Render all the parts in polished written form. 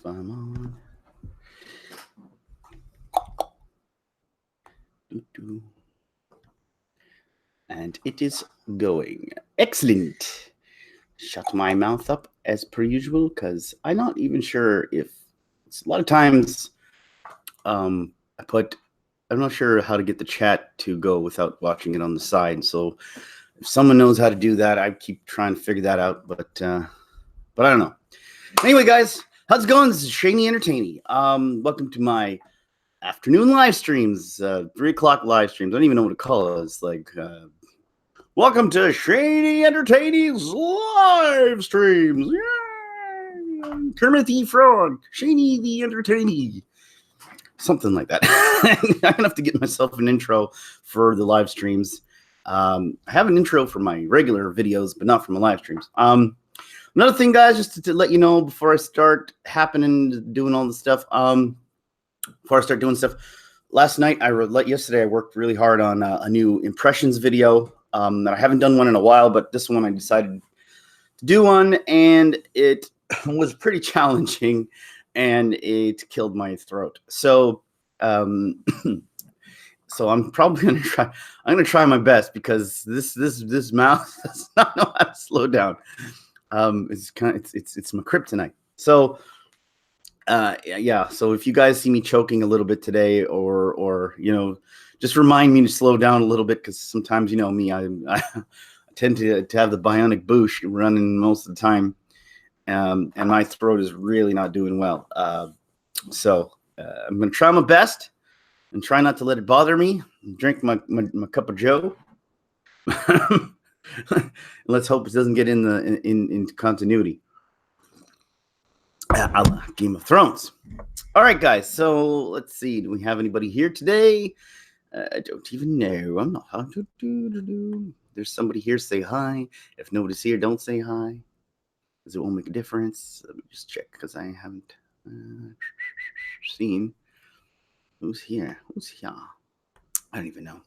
I'm on. And it is going. Excellent. Shut my mouth up as per usual because I'm not even sure if it's a lot of times I'm not sure how to get the chat to go without watching it on the side. So if someone knows how to do that, I keep trying to figure that out, but I don't know. Anyway, guys, how's it going? This is Shaney Entertaining. Welcome to my afternoon live streams, 3 o'clock live streams. I don't even know what to call it. It's like, welcome to Shaney Entertaining's live streams. Yay! Timothy Frog, Shaney the Entertaining. Something like that. I'm going to have to get myself an intro for the live streams. I have an intro for my regular videos, but not for my live streams. Another thing, guys, just to let you know before I start doing all the stuff, last night, yesterday, I worked really hard on a new impressions video that I haven't done one in a while, but this one I decided to do one, and it was pretty challenging, and it killed my throat. So, so I'm probably going to try. I'm going to try my best because this mouth does not know how to slow down. It's my kryptonite. So, yeah. So if you guys see me choking a little bit today, or just remind me to slow down a little bit because sometimes me, I tend to have the bionic boosh running most of the time, and my throat is really not doing well. So I'm going to try my best and try not to let it bother me. Drink my cup of Joe. Let's hope it doesn't get into continuity. Game of Thrones. All right, guys. So let's see. Do we have anybody here today? I don't even know. I'm not. There's somebody here. Say hi. If nobody's here, don't say hi, because it won't make a difference. Let me just check because I haven't seen who's here. Who's here? I don't even know.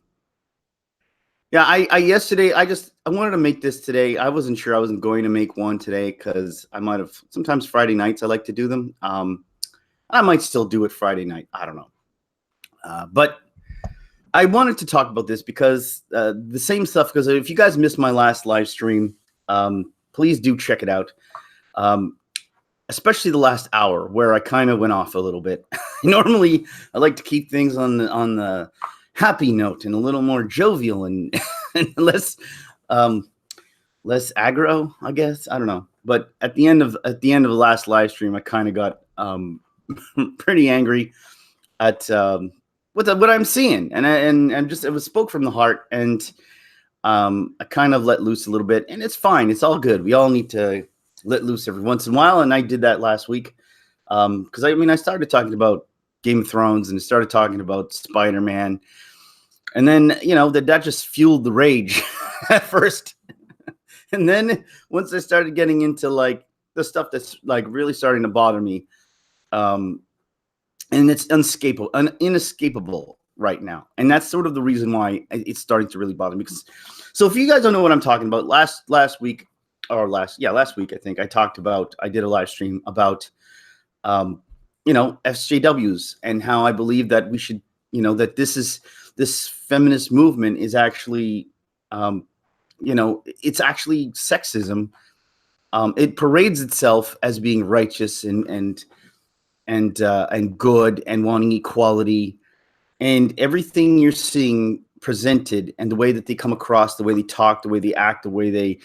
Yeah, I yesterday I wanted to make this today. I wasn't sure I wasn't going to make one today because I might have sometimes Friday nights I like to do them. I might still do it Friday night. I don't know. But I wanted to talk about this because the same stuff. Because if you guys missed my last live stream, please do check it out. Especially the last hour where I kind of went off a little bit. Normally, I like to keep things on the happy note and a little more jovial and less aggro, I guess. I don't know. But at the end of the last live stream, I kind of got pretty angry at what I'm seeing, and just it spoke from the heart, and I kind of let loose a little bit, and it's fine. It's all good. We all need to let loose every once in a while, and I did that last week because I started talking about Game of Thrones and started talking about Spider-Man. And then, that just fueled the rage at first. And then once I started getting into like the stuff that's like really starting to bother me, and it's inescapable right now. And that's sort of the reason why it's starting to really bother me. So if you guys don't know what I'm talking about, last week, I think I did a live stream about, SJWs and how I believe that we should, that this feminist movement is actually, it's actually sexism. It parades itself as being righteous and good and wanting equality, and everything you're seeing presented and the way that they come across, the way they talk, the way they act, the way they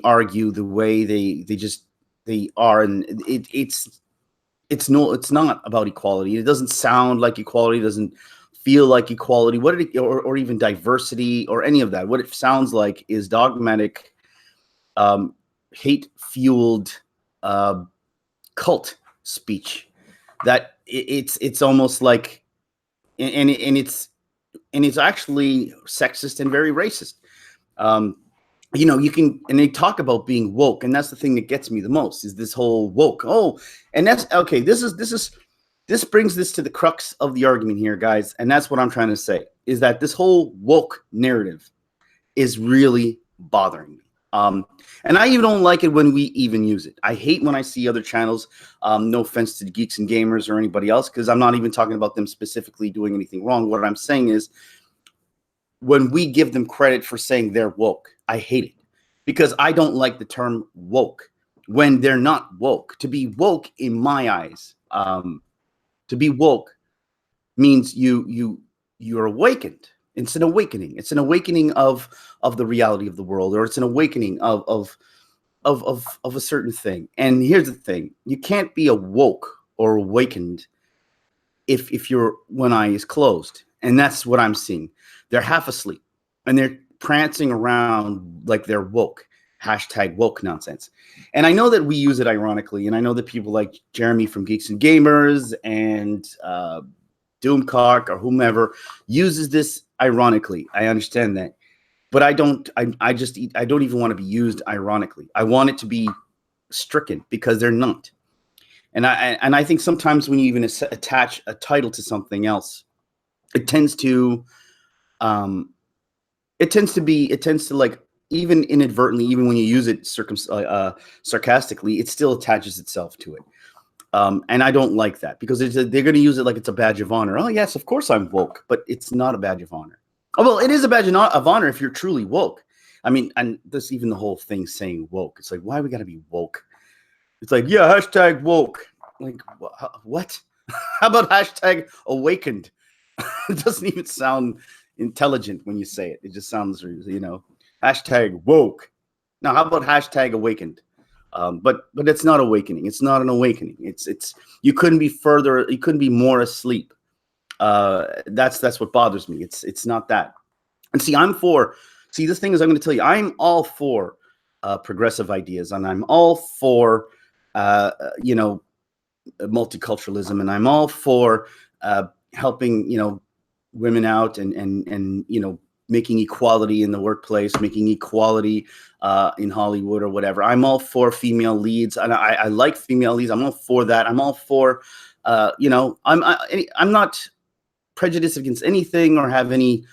argue, the way they are, and it's not about equality. It doesn't sound like equality. It doesn't feel like equality, or even diversity or any of that. What it sounds like is dogmatic, hate-fueled cult speech. That it's almost like, and it's actually sexist and very racist. And they talk about being woke, and that's the thing that gets me the most is this whole woke. Oh, and that's okay. This brings this to the crux of the argument here, guys. And that's what I'm trying to say is that this whole woke narrative is really bothering me. And I even don't like it when we even use it. I hate when I see other channels, no offense to the geeks and gamers or anybody else, because I'm not even talking about them specifically doing anything wrong. What I'm saying is when we give them credit for saying they're woke, I hate it because I don't like the term woke when they're not woke. To be woke in my eyes, to be woke means you're awakened. It's an awakening. It's an awakening of the reality of the world, or it's an awakening of a certain thing. And here's the thing: you can't be awoke or awakened if your one eye is closed. And that's what I'm seeing. They're half asleep and they're prancing around like they're woke. Hashtag woke nonsense. And I know that we use it ironically, and I know that people like Jeremy from Geeks and Gamers and Doomcock or whomever uses this ironically. I understand that, but I don't. I don't even want to be used ironically. I want it to be stricken because they're not. And I think sometimes when you even attach a title to something else, it tends to like, even inadvertently, even when you use it sarcastically, it still attaches itself to it. And I don't like that because they're going to use it like it's a badge of honor. Oh, yes, of course I'm woke, but it's not a badge of honor. Oh, well, it is a badge of honor if you're truly woke. I mean, and this even the whole thing saying woke. It's like, why we got to be woke? It's like, yeah, hashtag woke. Like, what? How about hashtag awakened? It doesn't even sound intelligent when you say it. It just sounds, hashtag woke. Now, how about hashtag awakened? But it's not awakening. It's not an awakening. It's you couldn't be further. You couldn't be more asleep. That's what bothers me. It's not that. And see, this thing is, I'm going to tell you, I'm all for progressive ideas, and I'm all for multiculturalism, and I'm all for helping women out and making equality in the workplace, making equality in Hollywood or whatever. I'm all for female leads, and I like female leads. I'm all for that. I'm all for I'm not prejudiced against anything or have any,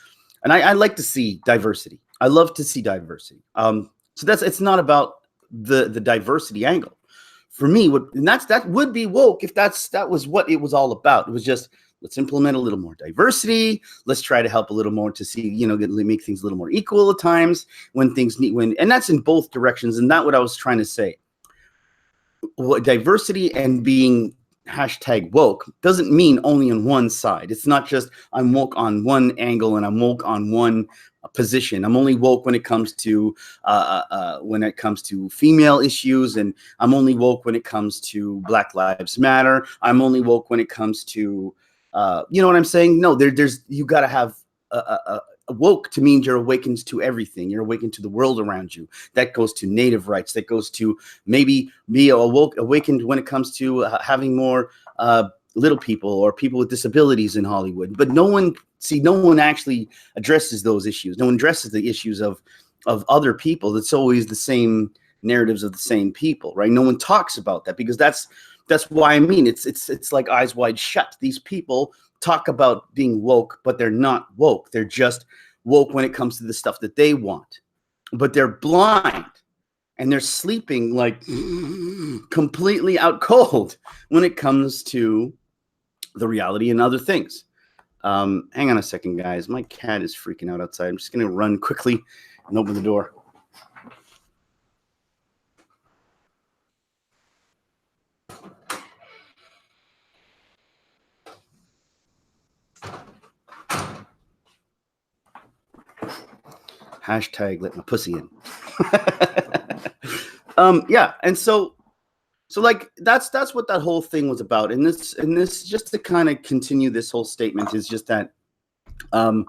and I like to see diversity. I love to see diversity. So it's not about the diversity angle. For me, that would be woke if that was what it was all about. It was just, let's implement a little more diversity. Let's try to help a little more to see, make things a little more equal at times and that's in both directions. And that's what I was trying to say. Diversity and being hashtag woke doesn't mean only on one side. It's not just I'm woke on one angle and I'm woke on one position. I'm only woke when it comes to female issues, and I'm only woke when it comes to Black Lives Matter. I'm only woke when it comes to you know what I'm saying? No, there's you got to have a woke to mean you're awakened to everything. You're awakened to the world around you. That goes to native rights. That goes to maybe be awakened when it comes to having more little people or people with disabilities in Hollywood. But no one actually addresses those issues. No one addresses the issues of other people. It's always the same narratives of the same people, right? No one talks about that because that's why I mean it's like Eyes Wide Shut. These people talk about being woke, but they're not woke. They're just woke when it comes to the stuff that they want. But they're blind and they're sleeping like completely out cold when it comes to the reality and other things. Hang on a second, guys. My cat is freaking out outside. I'm just going to run quickly and open the door. Hashtag let my pussy in. Yeah, and so like that's what that whole thing was about. And this just to kind of continue this whole statement is just that I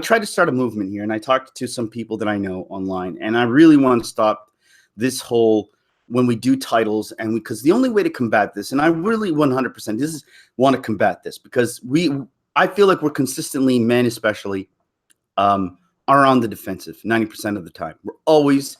tried to start a movement here, and I talked to some people that I know online, and I really want to stop this whole when we do titles, and because the only way to combat this, and I really 100% want to combat this, because I feel like we're consistently, men especially, are on the defensive 90% of the time. We're always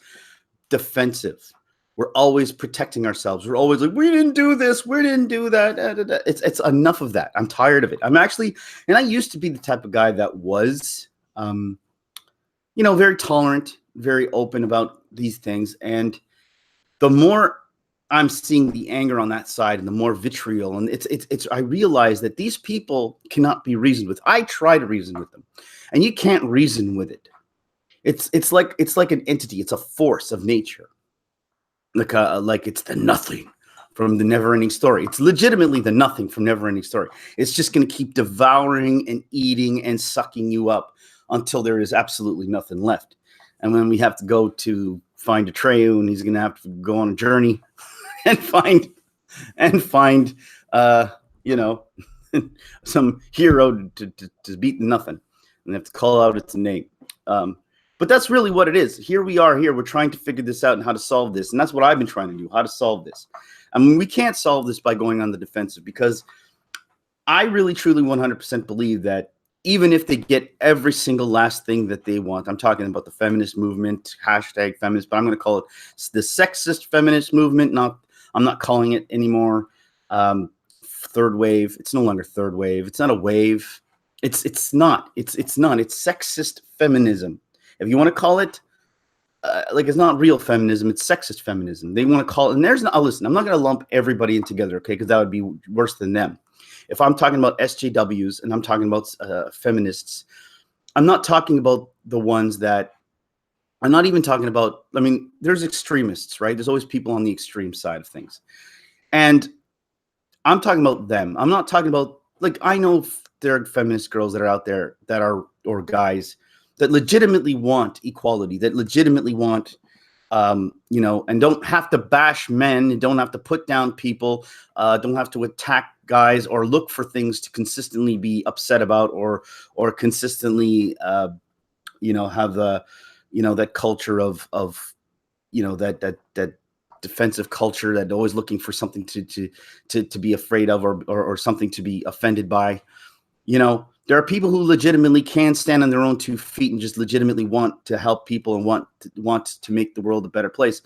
defensive. We're always protecting ourselves. We're always like, we didn't do this, we didn't do that. It's enough of that. I'm tired of it. I'm actually, and I used to be the type of guy that was, very tolerant very open about these things, and the more I'm seeing the anger on that side, and the more vitriol, and it's. I realize that these people cannot be reasoned with. I try to reason with them, and you can't reason with it. It's like an entity. It's a force of nature. Like it's the nothing from the never-ending story. It's legitimately the nothing from never-ending story. It's just going to keep devouring and eating and sucking you up until there is absolutely nothing left. And when we have to go to find Atreyu, and he's going to have to go on a journey and find you know, some hero to beat nothing, and they have to call out its name. But that's really what it is. Here we are. We're trying to figure this out and how to solve this, and that's what I've been trying to do. How to solve this? I mean, we can't solve this by going on the defensive, because I really, truly, 100% believe that even if they get every single last thing that they want, I'm talking about the feminist movement, hashtag feminist, but I'm going to call it the sexist feminist movement. I'm not calling it anymore third wave. It's no longer third wave. It's not a wave. It's not. It's sexist feminism. If you want to call it, it's not real feminism, it's sexist feminism. They want to call it, and listen, I'm not going to lump everybody in together, okay, because that would be worse than them. If I'm talking about SJWs and I'm talking about feminists, I'm not talking about the ones that, I'm not even talking about, I mean, there's extremists, right? There's always people on the extreme side of things. And I'm talking about them. I'm not talking about, I know there are feminist girls that are out there or guys that legitimately want equality, that legitimately want, and don't have to bash men, and don't have to put down people, don't have to attack guys or look for things to consistently be upset about, or consistently, have the, that culture of that defensive culture, that always looking for something to be afraid of, or something to be offended by. There are people who legitimately can stand on their own 2 feet and just legitimately want to help people and want to make the world a better place.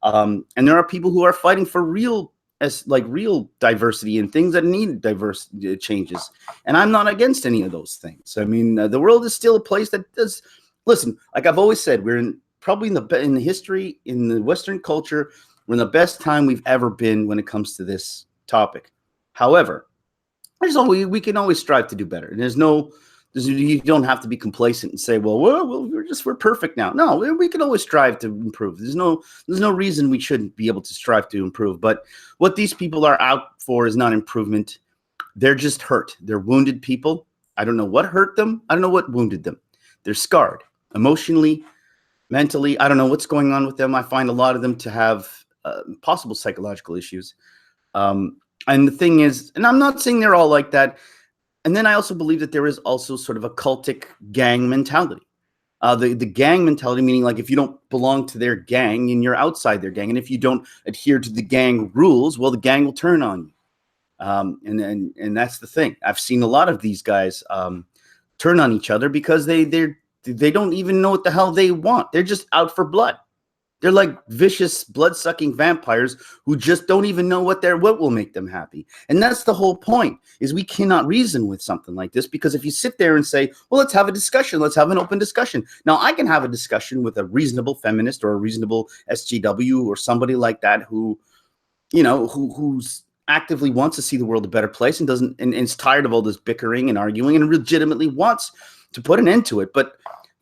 And there are people who are fighting for real diversity and things that need diverse changes. And I'm not against any of those things. I mean, the world is still a place that does. Listen, like I've always said, we're probably in the history, in the Western culture, we're in the best time we've ever been when it comes to this topic. However, we can always strive to do better. And you don't have to be complacent and say, well, we're perfect now. No, we can always strive to improve. There's no reason we shouldn't be able to strive to improve. But what these people are out for is not improvement. They're just hurt. They're wounded people. I don't know what hurt them. I don't know what wounded them. They're scarred emotionally, mentally. I don't know what's going on with them. I find a lot of them to have possible psychological issues. And the thing is, and I'm not saying they're all like that. And then I also believe that there is also sort of a cultic gang mentality. The gang mentality, meaning if you don't belong to their gang and you're outside their gang, and if you don't adhere to the gang rules, well, the gang will turn on you. And that's the thing. I've seen a lot of these guys turn on each other because they don't even know what the hell they want. They're just out for blood. They're like vicious, blood-sucking vampires who just don't even know what will make them happy. And that's the whole point, is we cannot reason with something like this, because if you sit there and say, well, let's have a discussion, let's have an open discussion. Now, I can have a discussion with a reasonable feminist or a reasonable SJW or somebody like that who's actively wants to see the world a better place and is tired of all this bickering and arguing and legitimately wants to put an end to it. But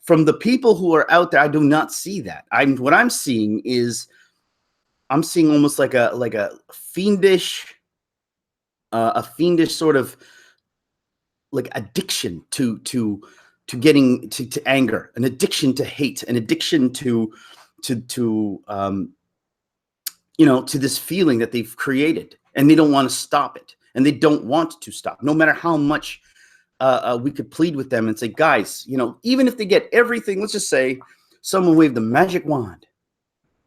from the people who are out there, I do not see that. What I'm seeing almost like a fiendish sort of addiction to getting to anger, an addiction to hate, an addiction to this feeling that they've created, and they don't want to stop it, and they don't want to stop, no matter how much we could plead with them and say, guys, even if they get everything, let's just say someone waved a magic wand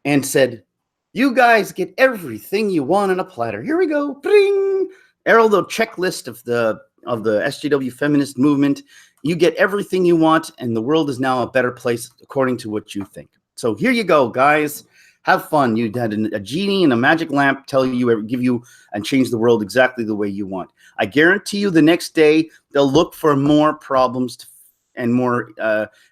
and said, you guys get everything you want on a platter. Here we go. Bring Errol, the checklist of the SJW feminist movement. You get everything you want, and the world is now a better place according to what you think. So here you go, guys. Have fun. You had a genie and a magic lamp give you and change the world exactly the way you want. I guarantee you the next day they'll look for more problems and more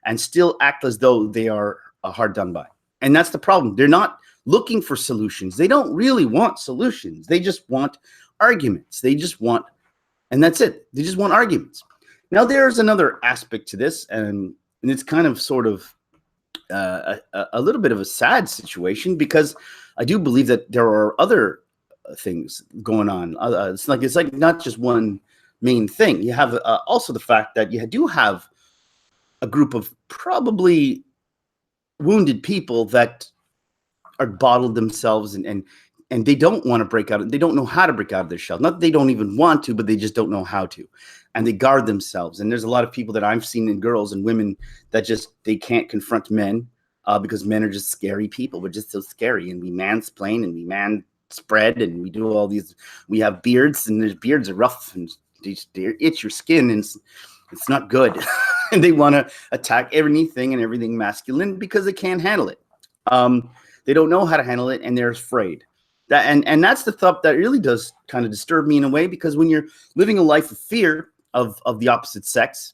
and still act as though they are hard done by. And that's the problem. They're not looking for solutions. They don't really want solutions. They just want arguments. They just want, and that's it. They just want arguments. Now, there's another aspect to this, and it's kind of sort of a little bit of a sad situation, because I do believe that there are other things going on. It's like not just one main thing. You have also the fact that you do have a group of probably wounded people that are bottled themselves, and they don't want to break out. They don't know how to break out of their shell. Not that they don't even want to, but they just don't know how to. And they guard themselves. And there's a lot of people that I've seen in girls and women that just, they can't confront men because men are just scary people. We're just so scary. And we mansplain and we man spread and we do all these, we have beards, and their beards are rough and they itch your skin, and it's not good. And they want to attack anything and everything masculine because they can't handle it. They don't know how to handle it, and they're afraid. That and that's the thought that really does kind of disturb me in a way, because when you're living a life of fear of the opposite sex,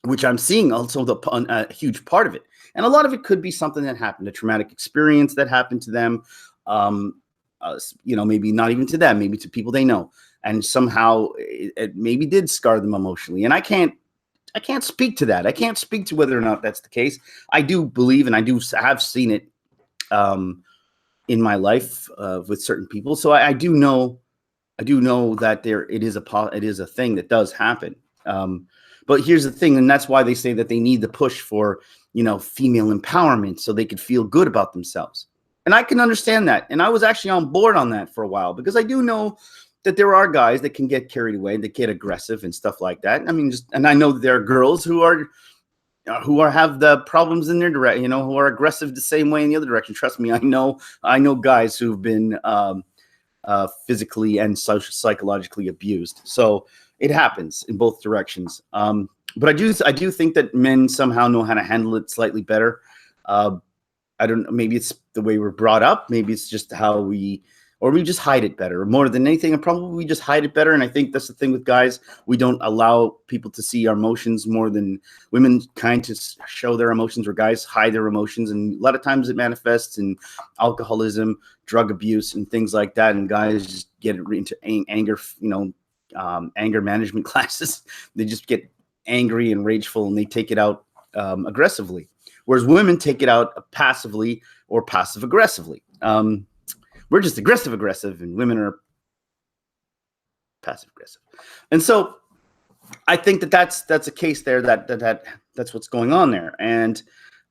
which I'm seeing also a huge part of it, and a lot of it could be something that happened, a traumatic experience that happened to them, maybe not even to them, maybe to people they know, and somehow it maybe did scar them emotionally. And I can't speak to that. I can't speak to whether or not that's the case. I do believe, and I have seen it in my life with certain people. So I do know that it is a thing that does happen. But here's the thing, and that's why they say that they need the push for, female empowerment so they could feel good about themselves. And I can understand that. And I was actually on board on that for a while, because I do know that there are guys that can get carried away, that get aggressive and stuff like that. I mean, and I know that there are girls who have the problems in their direction, who are aggressive the same way in the other direction. Trust me, I know guys who've been physically and psychologically abused. So it happens in both directions. But I do think that men somehow know how to handle it slightly better. I don't know, maybe it's the way we're brought up. Maybe it's just how we just hide it better. More than anything, and probably we just hide it better. And I think that's the thing with guys. We don't allow people to see our emotions more than women kind to show their emotions, or guys hide their emotions. And a lot of times it manifests in alcoholism, drug abuse, and things like that. And guys just get into anger, anger management classes. They just get angry and rageful, and they take it out aggressively. Whereas women take it out passively or passive aggressively. We're just aggressive, and women are passive aggressive. And so I think that's a case there that's what's going on there. And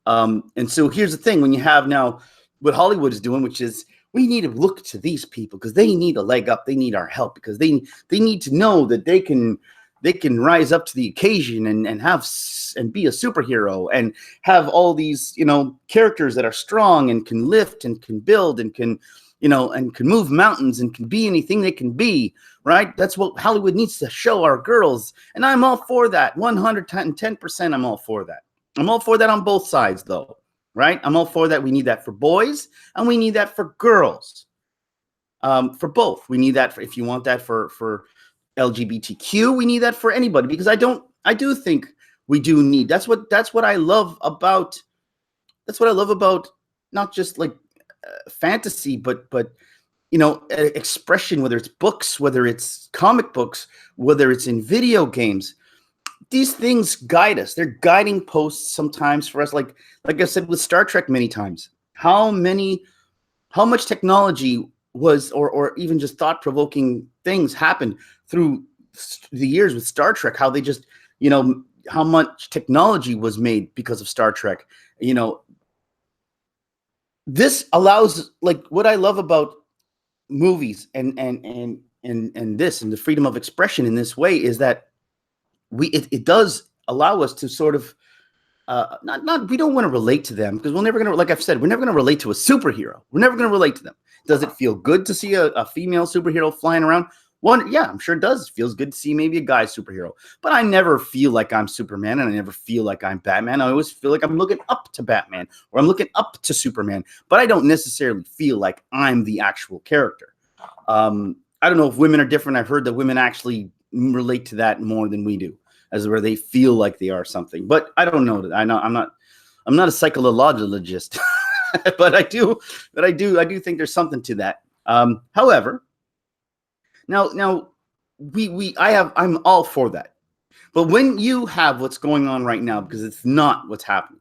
so here's the thing: when you have now what Hollywood is doing, which is, we need to look to these people because they need a leg up, they need our help, because they need to know that they can rise up to the occasion and be a superhero, and have all these characters that are strong and can lift and can build and can and can move mountains and can be anything they can be, right? That's what Hollywood needs to show our girls. And I'm all for that. 110%. I'm all for that. I'm all for that on both sides, though, right? I'm all for that. We need that for boys, and we need that for girls. For both. We need that if you want that for LGBTQ, we need that for anybody, because I do think we do need, that's what I love about not just like fantasy, but expression, whether it's books, whether it's comic books, whether it's in video games. These things guide us. They're guiding posts sometimes for us. Like I said with Star Trek many times, how much technology was, or even just thought-provoking things happened through the years with Star Trek, how they just, how much technology was made because of Star Trek. This allows, like, what I love about movies and this, and the freedom of expression in this way, is that it does allow us to sort of we don't want to relate to them, because we're never going to, like I've said, we're never going to relate to a superhero. We're never going to relate to them. Does it feel good to see a female superhero flying around? Yeah, I'm sure it does. It feels good to see maybe a guy superhero. But I never feel like I'm Superman, and I never feel like I'm Batman. I always feel like I'm looking up to Batman, or I'm looking up to Superman. But I don't necessarily feel like I'm the actual character. I don't know if women are different. I've heard that women actually relate to that more than we do, as where they feel like they are something. But I don't know that. I'm I'm not a psychologist, but I do think there's something to that. However, now I'm all for that. But when you have what's going on right now, because it's not what's happening,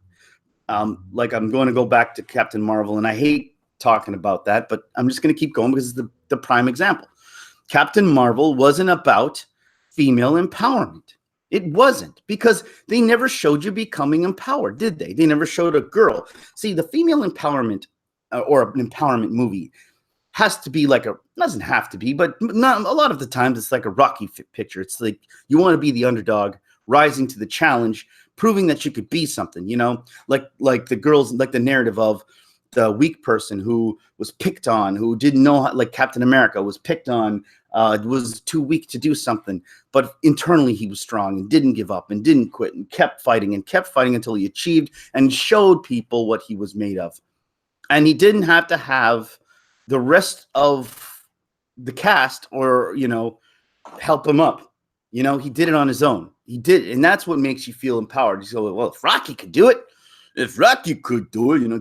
like I'm going to go back to Captain Marvel, and I hate talking about that, but I'm just going to keep going because it's the prime example. Captain Marvel wasn't about female empowerment. It wasn't, because they never showed you becoming empowered, did they? They never showed a girl. See, the female empowerment or an empowerment movie has to be like doesn't have to be, but not a lot of the times it's like a Rocky picture. It's like you want to be the underdog, rising to the challenge, proving that you could be something, like the girls, like the narrative of the weak person who was picked on, who didn't know how, like Captain America was picked on, was too weak to do something, but internally he was strong and didn't give up and didn't quit and kept fighting until he achieved and showed people what he was made of. And he didn't have to have the rest of the cast or, help him up. He did it on his own. He did. And that's what makes you feel empowered. You go, well, if Rocky could do it,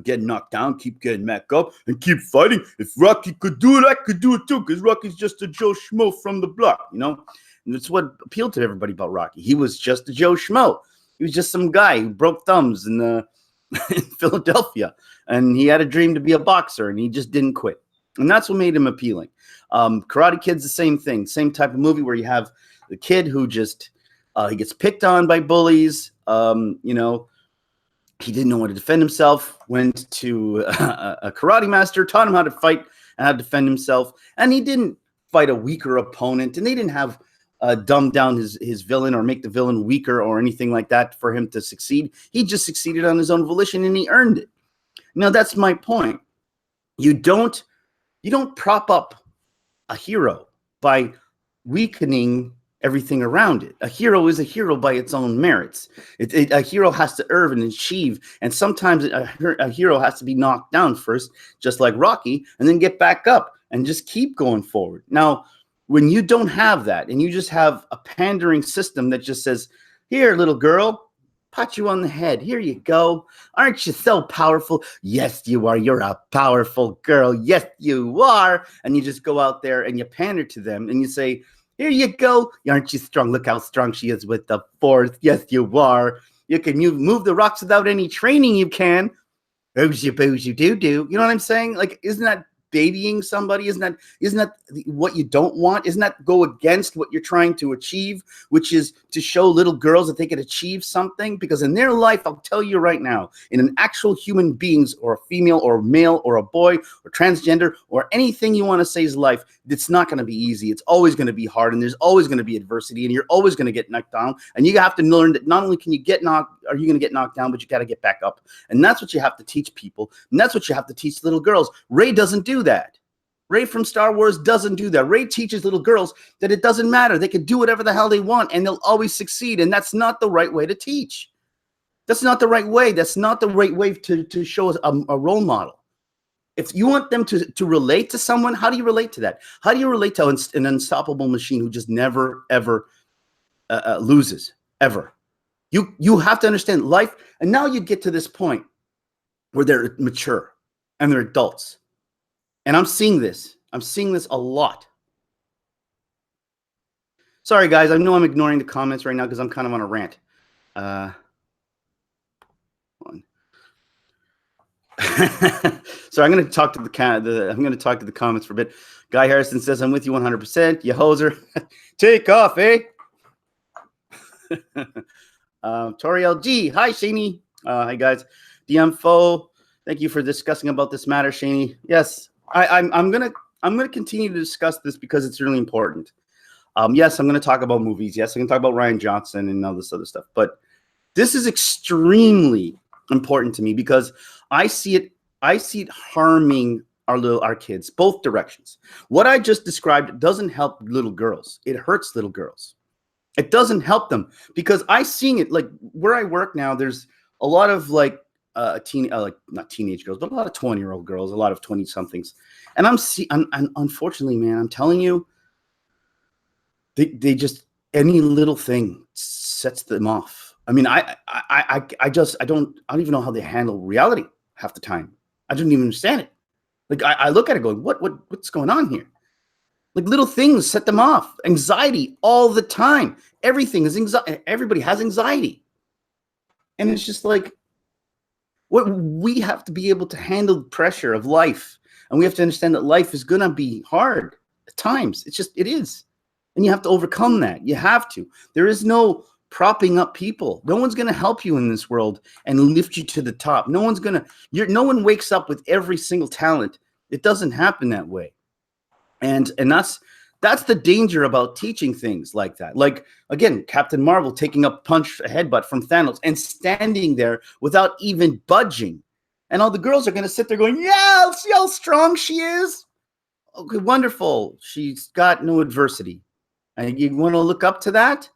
get knocked down, keep getting back up and keep fighting. If Rocky could do it, I could do it too, because Rocky's just a Joe Schmo from the block, And that's what appealed to everybody about Rocky. He was just a Joe Schmo. He was just some guy who broke thumbs in Philadelphia. And he had a dream to be a boxer, and he just didn't quit. And that's what made him appealing. Karate Kid's the same thing. Same type of movie where you have the kid who just, he gets picked on by bullies. He didn't know how to defend himself, went to a karate master, taught him how to fight and how to defend himself. And he didn't fight a weaker opponent. And they didn't have dumb down his villain or make the villain weaker or anything like that for him to succeed. He just succeeded on his own volition, and he earned it. Now, that's my point. You don't prop up a hero by weakening everything around it. A hero is a hero by its own merits. A hero has to earn and achieve, and sometimes a hero has to be knocked down first, just like Rocky, and then get back up and just keep going forward. Now, when you don't have that, and you just have a pandering system that just says, here, little girl, pat you on the head. Here you go. Aren't you so powerful? Yes, you are. You're a powerful girl. Yes, you are. And you just go out there and you pander to them and you say, here you go. Aren't you strong? Look how strong she is with the force. Yes, you are. You can move the rocks without any training. You can. Boozy, boozy, do. You know what I'm saying? Like, isn't that babying somebody? Isn't that what you don't want? Isn't that go against what you're trying to achieve, which is to show little girls that they can achieve something? Because in their life, I'll tell you right now, in an actual human being's or a female or a male or a boy or transgender or anything you want to say is life, it's not going to be easy. It's always going to be hard, and there's always going to be adversity, and you're always going to get knocked down. And you have to learn that not only are you going to get knocked down, but you got to get back up. And that's what you have to teach people. And that's what you have to teach little girls. Rey doesn't do that. Rey from Star Wars doesn't do that. Rey teaches little girls that it doesn't matter. They can do whatever the hell they want, and they'll always succeed. And that's not the right way to teach. That's not the right way. That's not the right way to show a role model. If you want them to relate to someone, how do you relate to that? How do you relate to an unstoppable machine who just never, ever loses, ever? You have to understand life. And now you get to this point where they're mature and they're adults. And I'm seeing this. I'm seeing this a lot. Sorry, guys. I know I'm ignoring the comments right now because I'm kind of on a rant. So I'm going to talk to I'm going to talk to the comments for a bit. Guy Harrison says, "I'm with you 100%. You hoser, take off, eh?" Tori LG, hi Shani. Hi guys. DM Foe, thank you for discussing about this matter, Shani. Yes, I'm gonna continue to discuss this because it's really important. Yes, I'm gonna talk about movies. Yes, I'm gonna talk about Rian Johnson and all this other stuff. But this is extremely important to me because I see it harming our kids, both directions. What I just described doesn't help little girls. It hurts little girls. It doesn't help them because I seeing it like where I work now. There's a lot of like not teenage girls, but a lot of 20-year-old girls, a lot of 20-somethings, and I'm unfortunately, man, I'm telling you, they just any little thing sets them off. I mean, I don't even know how they handle reality half the time. I don't even understand it. Like I look at it going, what's going on here? Like little things set them off. Anxiety all the time. Everything is anxiety. Everybody has anxiety. And it's just like, what we have to be able to handle the pressure of life. And we have to understand that life is going to be hard at times. It is. And you have to overcome that. You have to. There is no propping up people. No one's going to help you in this world and lift you to the top. No one wakes up with every single talent. It doesn't happen that way. And that's the danger about teaching things like that. Like, again, Captain Marvel taking a headbutt from Thanos and standing there without even budging. And all the girls are going to sit there going, yeah, see how strong she is. Okay, wonderful. She's got no adversity. And you want to look up to that?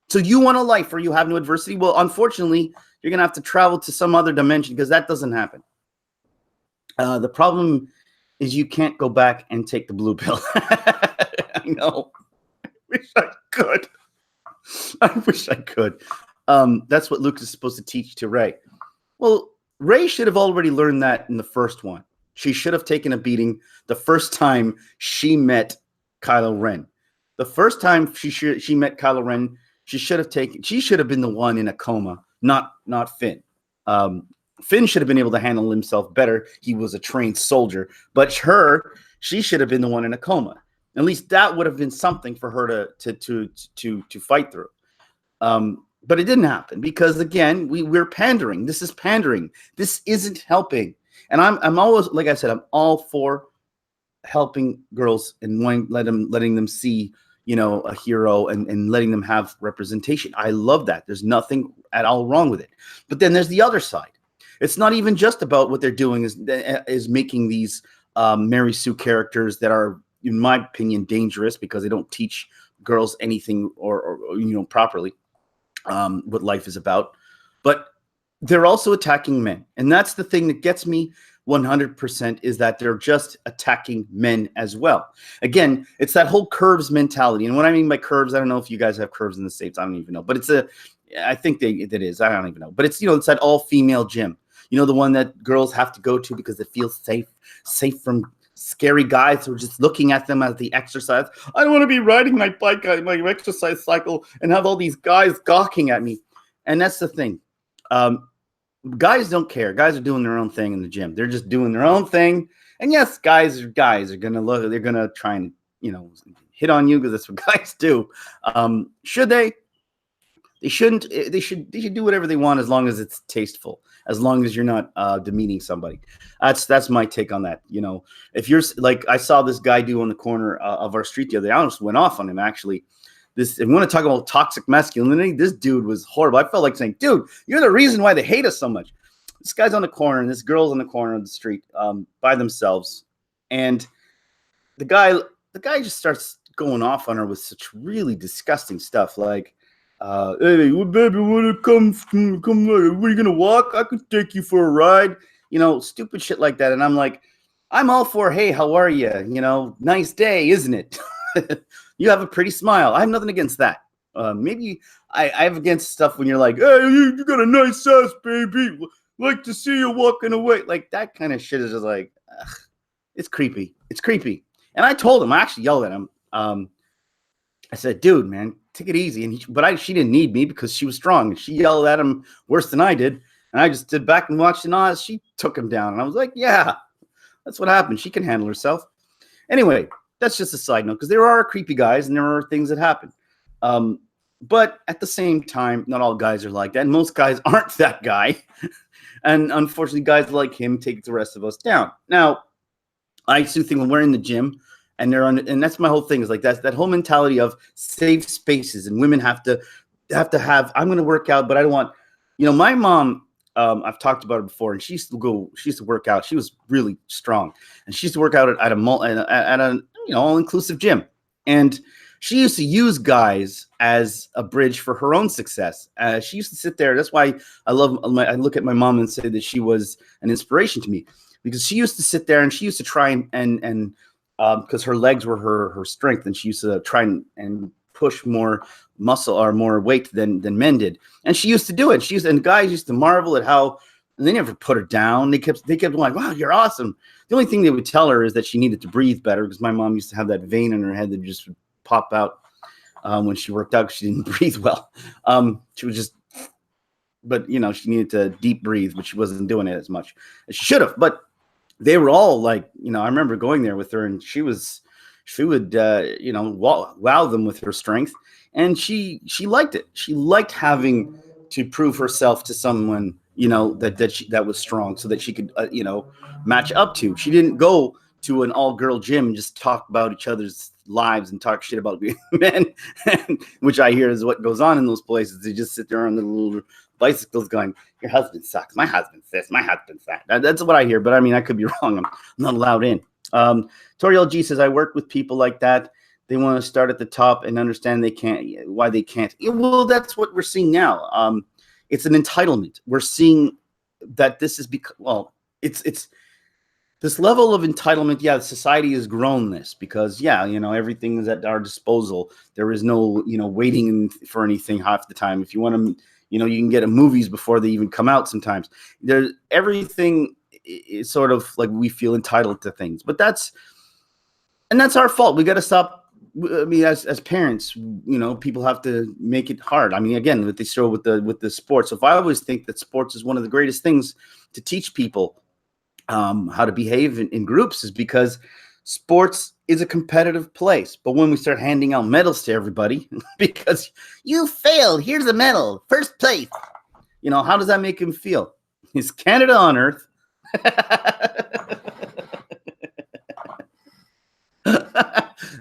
So you want a life where you have no adversity? Well, unfortunately, you're going to have to travel to some other dimension because that doesn't happen. The problem is you can't go back and take the blue pill. I know. I wish I could. I wish I could. That's what Luke is supposed to teach to Rey. Well, Rey should have already learned that in the first one. She should have taken a beating the first time she met Kylo Ren. The first time she met Kylo Ren, she should have been the one in a coma, not Finn. Finn should have been able to handle himself better. He was a trained soldier, but she should have been the one in a coma. At least that would have been something for her to fight through. But it didn't happen because, again, we're pandering. This is pandering. This isn't helping. And I'm always, like I said, I'm all for helping girls and letting them see, a hero and letting them have representation. I love that. There's nothing at all wrong with it. But then there's the other side. It's not even just about what they're doing is making these Mary Sue characters that are, in my opinion, dangerous because they don't teach girls anything or properly what life is about. But they're also attacking men. And that's the thing that gets me 100% is that they're just attacking men as well. Again, it's that whole curves mentality. And what I mean by curves, I don't know if you guys have curves in the States. I don't even know. But I think it is. I don't even know. But it's that all-female gym. The one that girls have to go to because it feels safe from scary guys who are just looking at them as the exercise. I don't want to be riding my bike, my exercise cycle, and have all these guys gawking at me. And that's the thing. Guys don't care. Guys are doing their own thing in the gym. They're just doing their own thing. And yes, guys are gonna look. They're gonna try and hit on you because that's what guys do. Should they? They shouldn't. They should do whatever they want as long as it's tasteful. As long as you're not demeaning somebody. That's my take on that. If you're like I saw this guy do on the corner of our street the other day. I almost went off on him actually. If we want to talk about toxic masculinity, this dude was horrible. I felt like saying, dude, you're the reason why they hate us so much. This guy's on the corner and this girl's on the corner of the street by themselves. And the guy just starts going off on her with such really disgusting stuff. Like, hey, baby, wanna come, what are you gonna walk? I could take you for a ride. Stupid shit like that. And I'm like, I'm all for, hey, how are you? Nice day, isn't it? You have a pretty smile. I have nothing against that. Maybe I have against stuff when you're like, hey, you got a nice ass, baby. Like to see you walking away. Like that kind of shit is just like, ugh, it's creepy. It's creepy. And I told him, I actually yelled at him. I said, dude, man, take it easy. And she didn't need me because she was strong. And she yelled at him worse than I did. And I just stood back and watched, and as she took him down. And I was like, yeah, that's what happened. She can handle herself. Anyway, that's just a side note because there are creepy guys and there are things that happen. But at the same time, not all guys are like that. And most guys aren't that guy. And unfortunately, guys like him take the rest of us down. Now, I do think when we're in the gym and and that's my whole thing is like that whole mentality of safe spaces and women have to have, I'm going to work out, but I don't want, my mom, I've talked about it before, and she used to work out. She was really strong, and she used to work out at a all-inclusive gym. And she used to use guys as a bridge for her own success. She used to sit there. That's why I look at my mom and say that she was an inspiration to me, because she used to sit there and she used to try and because her legs were her strength, and she used to try and push more muscle or more weight than men did. And she used to do it. And guys used to marvel at how they never put her down. They kept going, wow, you're awesome. The only thing they would tell her is that she needed to breathe better, because my mom used to have that vein in her head that just would pop out when she worked out because she didn't breathe well. She was just, but she needed to deep breathe, but she wasn't doing it as much as she should have. But they were all like, I remember going there with her, and she would wow them with her strength, and she liked it. She liked having to prove herself to someone, that was strong, so that she could, match up to. She didn't go to an all-girl gym and just talk about each other's lives and talk shit about being men, which I hear is what goes on in those places. They just sit there on the little bicycles going, your husband sucks, my husband's this, my husband's that. That's what I hear, but I mean, I could be wrong. I'm not allowed in. Tori LG says, I work with people like that. They want to start at the top and understand why they can't. Well, that's what we're seeing now. It's an entitlement. We're seeing that this is it's this level of entitlement. Yeah, society has grown this because, everything is at our disposal. There is no, waiting for anything half the time. If you want to, you can get movies before they even come out sometimes. Everything is sort of like we feel entitled to things. But that's our fault. We got to stop. I mean, as parents, people have to make it hard. I mean, again, what they show with the sports. So if I always think that sports is one of the greatest things to teach people how to behave in groups, is because sports is a competitive place. But when we start handing out medals to everybody because you failed, here's a medal, first place, how does that make him feel? Is Canada on earth?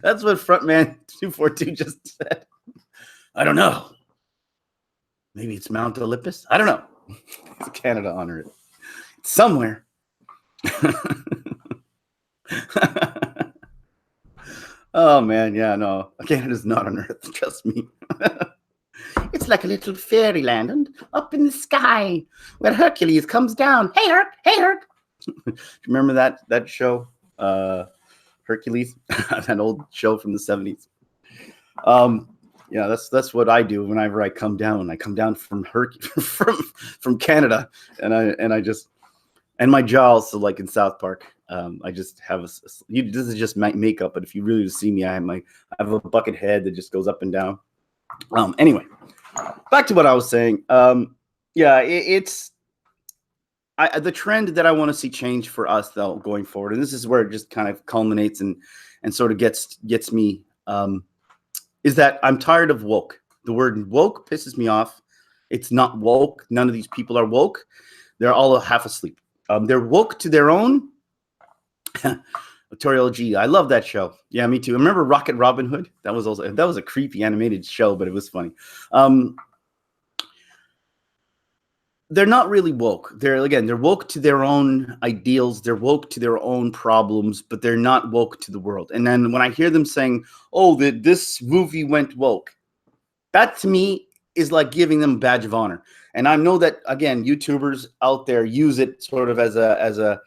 That's what Frontman 242 just said. I don't know. Maybe it's Mount Olympus. I don't know. It's Canada on earth. It's somewhere. Oh man, yeah, no. Canada's not on earth, trust me. It's like a little fairyland and up in the sky where Hercules comes down. Hey Herc, hey Herc. Remember that show? Hercules, that old show from the 70s. That's what I do whenever I come down. I come down from from Canada, and my jaw also, like in South Park. I just have this is just makeup, but if you really see me, I have a bucket head that just goes up and down. Anyway, back to what I was saying. It's the trend that I want to see change for us, though, going forward, and this is where it just kind of culminates and sort of gets me, is that I'm tired of woke. The word woke pisses me off. It's not woke. None of these people are woke. They're all half asleep. They're woke to their own. Tori LG, I love that show. Yeah, me too. Remember Rocket Robin Hood? That was a creepy animated show, but it was funny. They're not really woke. They're woke to their own ideals. They're woke to their own problems, but they're not woke to the world. And then when I hear them saying, "Oh, this movie went woke," that to me is like giving them a badge of honor. And I know that, again, YouTubers out there use it sort of as a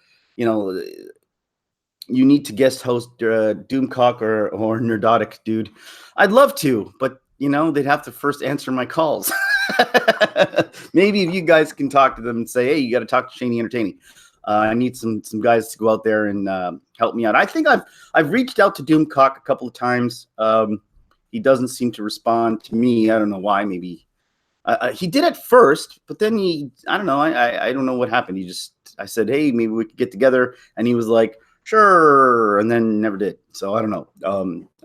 you need to guest host Doomcock or Nerdotic, dude. I'd love to, but they'd have to first answer my calls. Maybe if you guys can talk to them and say, hey, you got to talk to Shaney Entertaining. I need some guys to go out there and help me out. I think I've reached out to Doomcock a couple of times. He doesn't seem to respond to me. I don't know why. Maybe he did at first, but then I don't know. I don't know what happened. I said, hey, maybe we could get together. And he was like, sure. And then never did. So I don't know.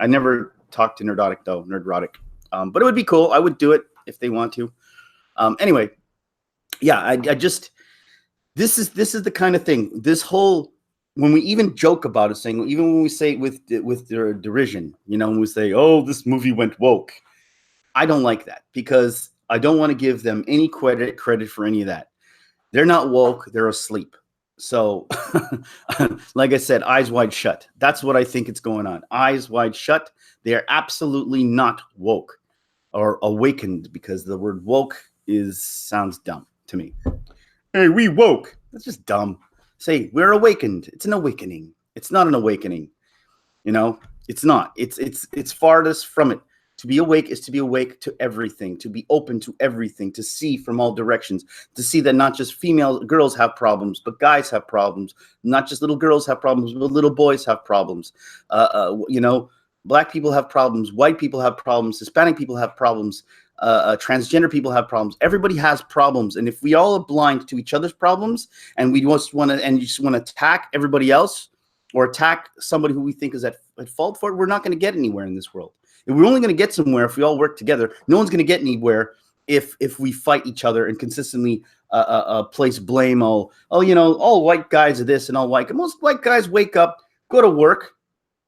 I never talked to Nerdotic though, Nerdrotic. But it would be cool. I would do it if they want to. Anyway, yeah, I just, this is the kind of thing, when we even joke about it, saying, even when we say it with their derision, when we say, oh, this movie went woke, I don't like that, because I don't want to give them any credit for any of that. They're not woke. They're asleep. So like I said, eyes wide shut. That's what I think is going on. Eyes wide shut. They are absolutely not woke or awakened, because the word woke sounds dumb to me. Hey, we woke. That's just dumb. Say we're awakened. It's an awakening. It's not an awakening. It's not. It's farthest from it. To be awake is to be awake to everything, to be open to everything, to see from all directions, to see that not just girls have problems, but guys have problems. Not just little girls have problems, but little boys have problems. Black people have problems, white people have problems, Hispanic people have problems, transgender people have problems. Everybody has problems, and if we all are blind to each other's problems, and we just want to attack everybody else or attack somebody who we think is at fault for it, we're not going to get anywhere in this world. And we're only going to get somewhere if we all work together. No one's going to get anywhere if we fight each other and consistently place blame. All white guys are this and all white. Most white guys wake up, go to work,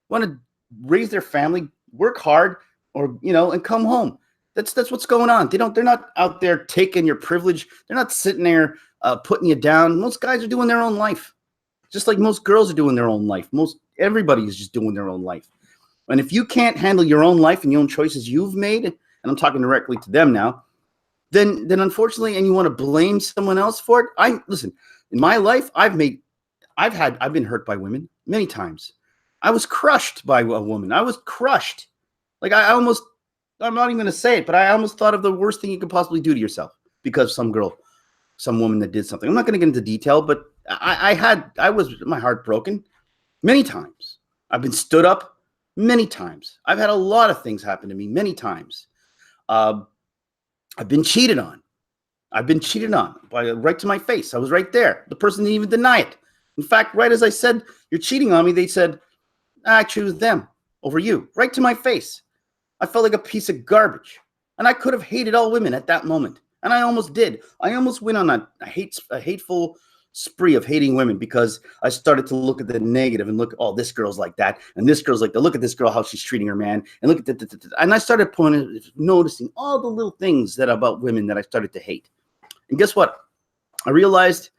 want to raise their family, work hard, and come home. That's what's going on. They're not out there taking your privilege. They're not sitting there putting you down. Most guys are doing their own life, just like most girls are doing their own life. Everybody is just doing their own life. And if you can't handle your own life and your own choices you've made, and I'm talking directly to them now, then unfortunately, and you want to blame someone else for it. Listen, in my life, I've been hurt by women many times. I was crushed by a woman. I was crushed. Like I'm not even going to say it, but I almost thought of the worst thing you could possibly do to yourself because some woman that did something. I'm not going to get into detail, but I was my heart broken many times. I've been stood up many times. I've had a lot of things happen to me many times. I've been cheated on. Right to my face. I was right there. The person didn't even deny it. In fact, right as I said, "You're cheating on me," they said, "I choose them over you." Right to my face. I felt like a piece of garbage. And I could have hated all women at that moment. And I almost did. I almost went on a hateful spree of hating women because I started to look at the negative and look, oh, this girl's like that, and this girl's like that. Look at this girl, how she's treating her man, and look at that. And I started noticing all the little things about women that I started to hate. And guess what? I realized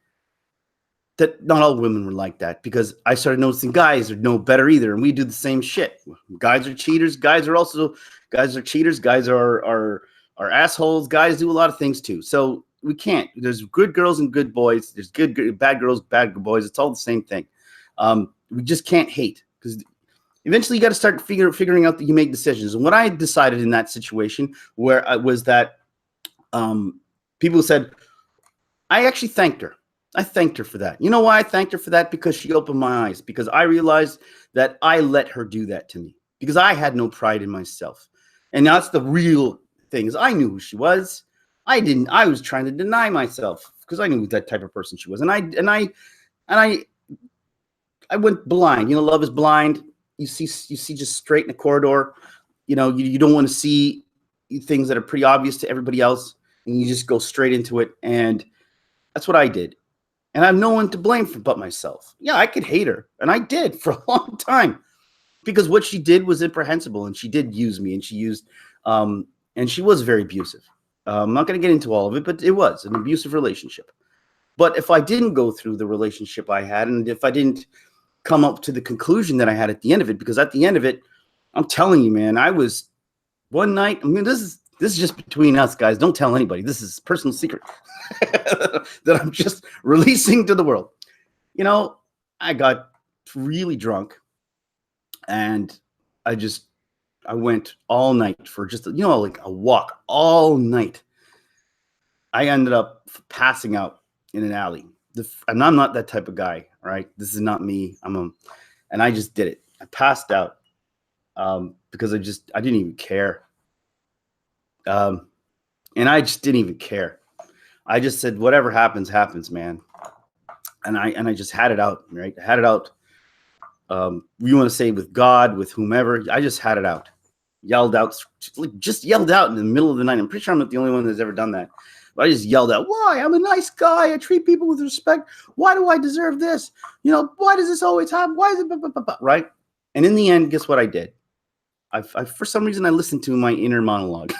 that not all women were like that because I started noticing guys are no better either, and we do the same shit. Guys are cheaters. Guys are cheaters. Guys are assholes. Guys do a lot of things too. So we can't. There's good girls and good boys. There's bad girls, bad boys. It's all the same thing. We just can't hate because eventually you got to start figuring out that you make decisions. And what I decided in that situation where I was that people said, I actually thanked her. I thanked her for that. You know why I thanked her for that? Because she opened my eyes. Because I realized that I let her do that to me. Because I had no pride in myself. And that's the real thing. Is I knew who she was. I didn't. I was trying to deny myself because I knew that type of person she was. And I went blind. You know, love is blind. You see just straight in the corridor. You know, you don't want to see things that are pretty obvious to everybody else, and you just go straight into it. And that's what I did. And I have no one to blame for but myself. Yeah, I could hate her, and I did for a long time because what she did was reprehensible, and she did use me, and she was very abusive. I'm not going to get into all of it, but it was an abusive relationship. But if I didn't go through the relationship I had, and if I didn't come up to the conclusion that I had at the end of it, because at the end of it, I'm telling you, man, I was one night. I mean, this is just between us, guys. Don't tell anybody. This is a personal secret that I'm just releasing to the world. You know, I got really drunk, and I went all night for just, like a walk all night. I ended up passing out in an alley. And I'm not that type of guy, right? This is not me. And I just did it. I passed out because I didn't even care. And I just didn't even care. I just said, whatever happens, happens, man. And I just had it out, right? I had it out. You want to say with God, with whomever. I just had it out. Yelled out in the middle of the night. I'm pretty sure I'm not the only one that's ever done that. But I just yelled out, why? I'm a nice guy. I treat people with respect. Why do I deserve this? Why does this always happen? Why is it? Right? And in the end, guess what I did? I for some reason, I listened to my inner monologue.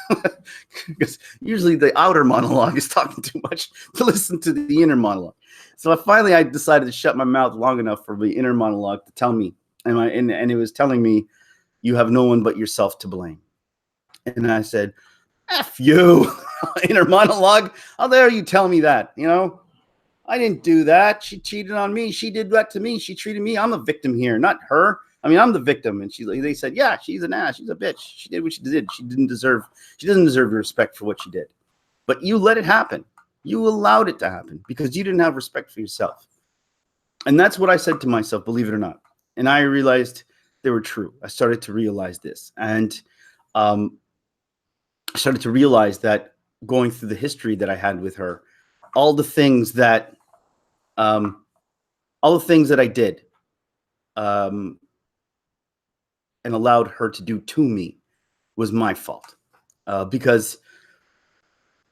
Because usually the outer monologue is talking too much to listen to the inner monologue. So I decided to shut my mouth long enough for the inner monologue to tell me. And it was telling me, you have no one but yourself to blame. And I said, F you, inner monologue. How dare you tell me that? I didn't do that. She cheated on me. She did that to me. She treated me. I'm a victim here, not her. I mean, I'm the victim, and they said, yeah, she's an ass, she's a bitch, she did what she did, she doesn't deserve your respect for what she did. But you let it happen. You allowed it to happen because you didn't have respect for yourself. And that's what I said to myself, believe it or not. And I realized they were true. I started to realize this. And I started to realize that going through the history that I had with her, all the things that I did and allowed her to do to me was my fault. Because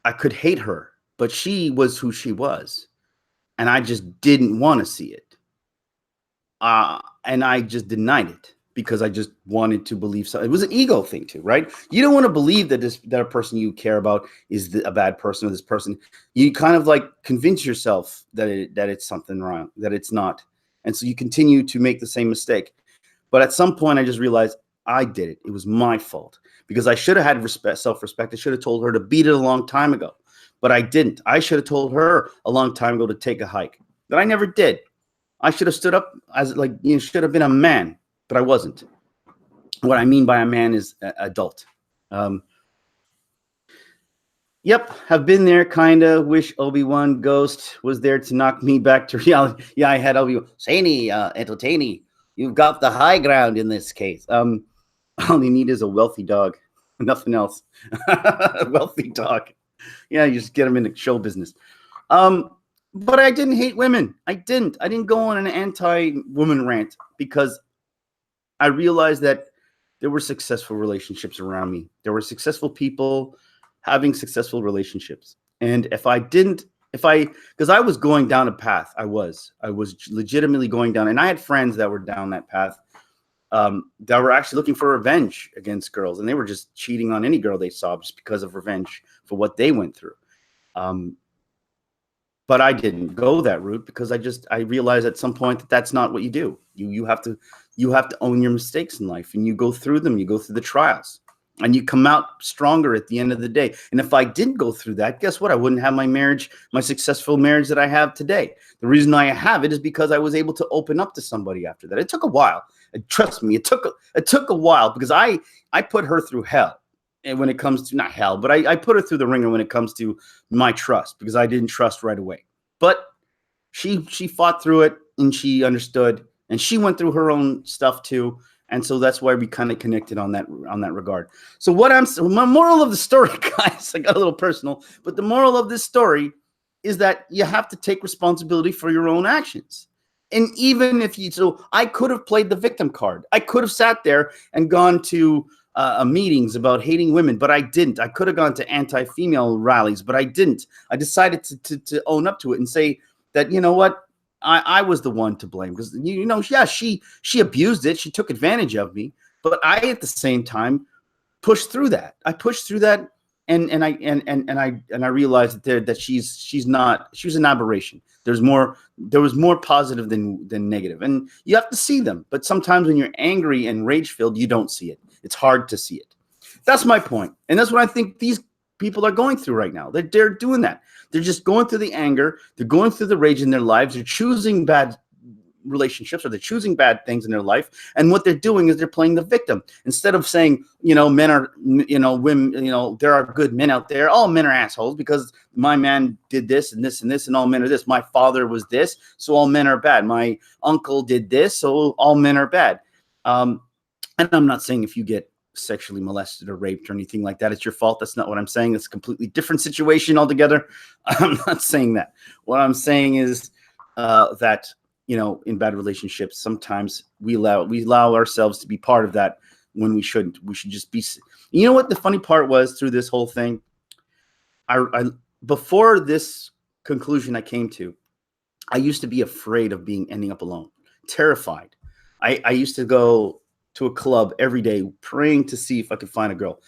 I could hate her, but she was who she was. And I just didn't want to see it. And I just denied it because I just wanted to believe so. It was an ego thing too, right? You don't want to believe that that a person you care about is a bad person, or this person. You kind of like convince yourself that it's something wrong, that it's not. And so you continue to make the same mistake. But at some point I just realized I did it. It was my fault because I should have had self-respect. I should have told her to beat it a long time ago, but I didn't. I should have told her a long time ago to take a hike, but I never did. I should have stood up as should have been a man, but I wasn't. What I mean by a man is adult. Yep, have been there, kind of. Wish Obi-Wan Ghost was there to knock me back to reality. Yeah, I had Obi-Wan. Saini, entertaining. You've got the high ground in this case. All you need is a wealthy dog. Nothing else. Wealthy dog. Yeah, you just get them into show business. But I didn't hate women. I didn't go on an anti-woman rant because I realized that there were successful relationships around me. There were successful people having successful relationships. And because I was going down a path, I was legitimately going down, and I had friends that were down that path, that were actually looking for revenge against girls, and they were just cheating on any girl they saw just because of revenge for what they went through. But I didn't go that route because I realized at some point that that's not what you do. You have to own your mistakes in life, and you go through them. You go through the trials, and you come out stronger at the end of the day. And if I didn't go through that, guess what? I wouldn't have my successful marriage that I have today. The reason I have it is because I was able to open up to somebody after that. It took a while. Trust me, it took a while because I put her through hell. And when it comes to, not hell, but I put her through the ringer when it comes to my trust, because I didn't trust right away. But she fought through it, and she understood, and she went through her own stuff too. And so that's why we kind of connected on that regard. So my moral of the story, guys, I got a little personal, but the moral of this story is that you have to take responsibility for your own actions. And even if I could have played the victim card. I could have sat there and gone to meetings about hating women, but I didn't. I could have gone to anti-female rallies, but I didn't. I decided to own up to it and say that, you know what, I was the one to blame because, yeah, she abused it. She took advantage of me, but I, at the same time, pushed through that. I pushed through that, and I realized that she was an aberration. There was more positive than negative, and you have to see them. But sometimes when you're angry and rage filled, you don't see it. It's hard to see it. That's my point. And that's what I think these people are going through right now. They're doing that. They're just going through the anger. They're going through the rage in their lives. They're choosing bad relationships, or they're choosing bad things in their life. And what they're doing is they're playing the victim. Instead of saying, men are, women, there are good men out there. All men are assholes because my man did this and this and this, and all men are this. My father was this, so all men are bad. My uncle did this, so all men are bad. And I'm not saying if you get sexually molested or raped or anything like that, it's your fault. That's not what I'm saying. It's a completely different situation altogether. I'm not saying that. What I'm saying is that, in bad relationships, sometimes we allow ourselves to be part of that when we shouldn't. We should just be. You know what the funny part was through this whole thing? I before this conclusion I came to, I used to be afraid of ending up alone, terrified. I used to go to a club every day praying to see if I could find a girl.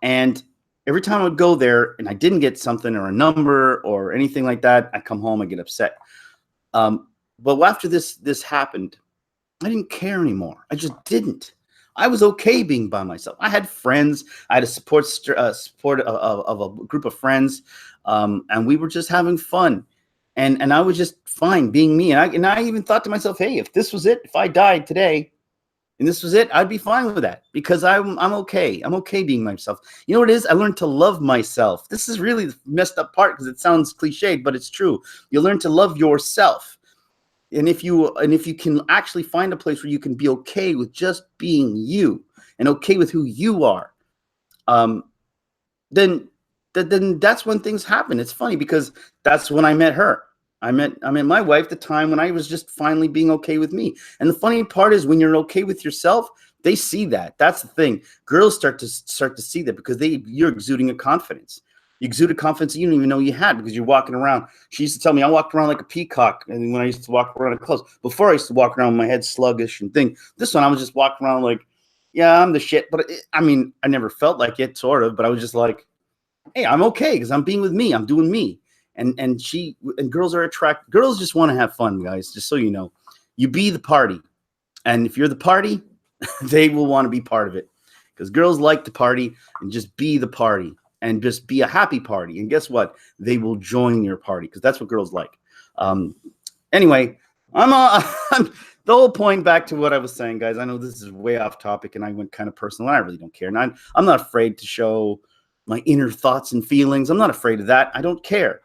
And every time I would go there and I didn't get something or a number or anything like that, I come home, I get upset. But after this happened, I didn't care anymore. I just didn't. I was okay being by myself. I had friends. I had a support of a group of friends, and we were just having fun. And I was just fine being me. And I even thought to myself, hey, if this was it, if I died today, and this was it, I'd be fine with that because I'm okay. I'm okay being myself. You know what it is? I learned to love myself. This is really the messed up part because it sounds cliched, but it's true. You learn to love yourself. And if you can actually find a place where you can be okay with just being you and okay with who you are, then that's when things happen. It's funny because that's when I met her. I met my wife the time when I was just finally being okay with me. And the funny part is when you're okay with yourself, they see that. That's the thing. Girls start to see that because you're exuding a confidence. You exude a confidence you don't even know you had because you're walking around. She used to tell me I walked around like a peacock, and when I used to walk around in clothes. Before I used to walk around with my head sluggish and thing. This one I was just walking around like, yeah, I'm the shit. But I never felt like it, sort of. But I was just like, hey, I'm okay because I'm being with me. I'm doing me. And girls are attracted. Girls just want to have fun, guys. Just so you know, you be the party, and if you're the party, they will want to be part of it because girls like to party and just be the party and just be a happy party. And guess what? They will join your party because that's what girls like. Anyway, I'm the whole point back to what I was saying, guys. I know this is way off topic and I went kind of personal. And I really don't care. And I'm not afraid to show my inner thoughts and feelings. I'm not afraid of that. I don't care.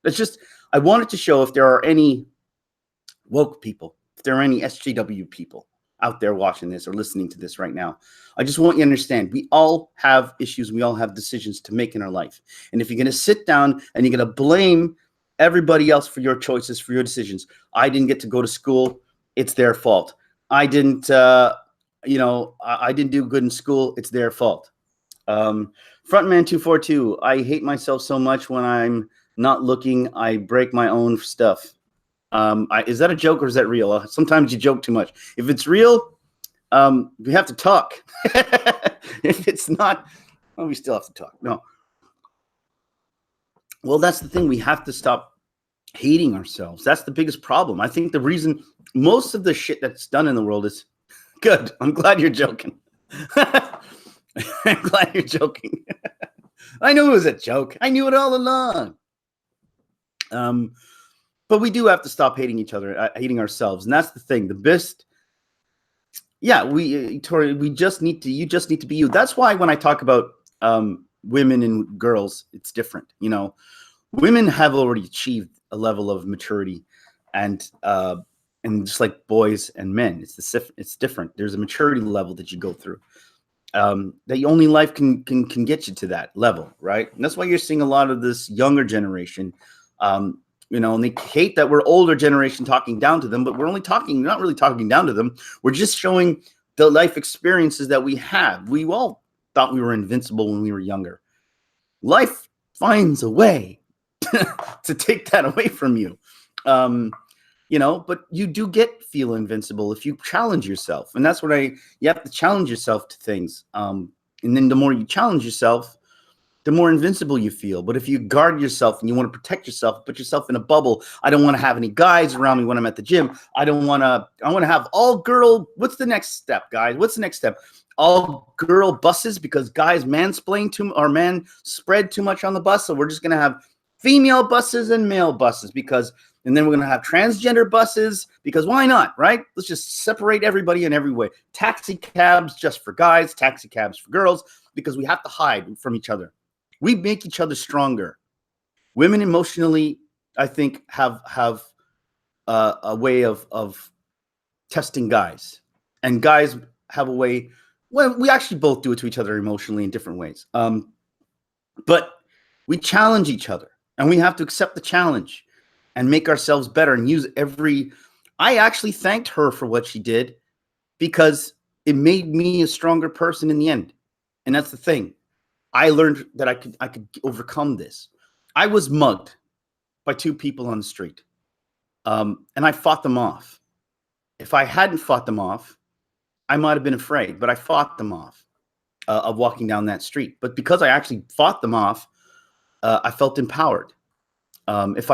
It's just, I wanted to show if there are any woke people, if there are any SJW people out there watching this or listening to this right now. I just want you to understand, we all have issues. We all have decisions to make in our life. And if you're going to sit down and you're going to blame everybody else for your choices, for your decisions, I didn't get to go to school, it's their fault. I didn't, I didn't do good in school, it's their fault. Frontman 242, I hate myself so much when I'm not looking, I break my own stuff. Is that a joke or is that real? Sometimes you joke too much. If it's real, we have to talk. If it's not, well, we still have to talk. No. Well, that's the thing. We have to stop hating ourselves. That's the biggest problem. I think the reason most of the shit that's done in the world is good. I'm glad you're joking. I'm glad you're joking. I knew it was a joke. I knew it all along. But we do have to stop hating each other, hating ourselves. And that's the thing. The best. Yeah, Tori, you just need to be you. That's why when I talk about women and girls, it's different. You know, women have already achieved a level of maturity and just like boys and men, it's different. There's a maturity level that you go through. That only life can get you to that level, right? And that's why you're seeing a lot of this younger generation, and they hate that we're older generation talking down to them, but we're not really talking down to them. We're just showing the life experiences that we have. We all thought we were invincible when we were younger. Life finds a way to take that away from you. But you do feel invincible if you challenge yourself. And that's what you have to challenge yourself to things. And then the more you challenge yourself, the more invincible you feel. But if you guard yourself and you want to protect yourself, put yourself in a bubble. I don't want to have any guys around me when I'm at the gym. I want to have all girl. What's the next step, guys? What's the next step? All girl buses because guys mansplain man spread too much on the bus. So we're just going to have female buses and male buses and then we're going to have transgender buses because why not, right? Let's just separate everybody in every way. Taxi cabs just for guys, taxi cabs for girls, because we have to hide from each other. We make each other stronger. Women emotionally, I think, have a way of testing guys. And guys have a way, well, we actually both do it to each other emotionally in different ways. But we challenge each other. And we have to accept the challenge and make ourselves better and use I actually thanked her for what she did because it made me a stronger person in the end. And that's the thing. I learned that I could overcome this. I was mugged by two people on the street. And I fought them off. If I hadn't fought them off, I might have been afraid, but I fought them off of walking down that street. But because I actually fought them off, I felt empowered. If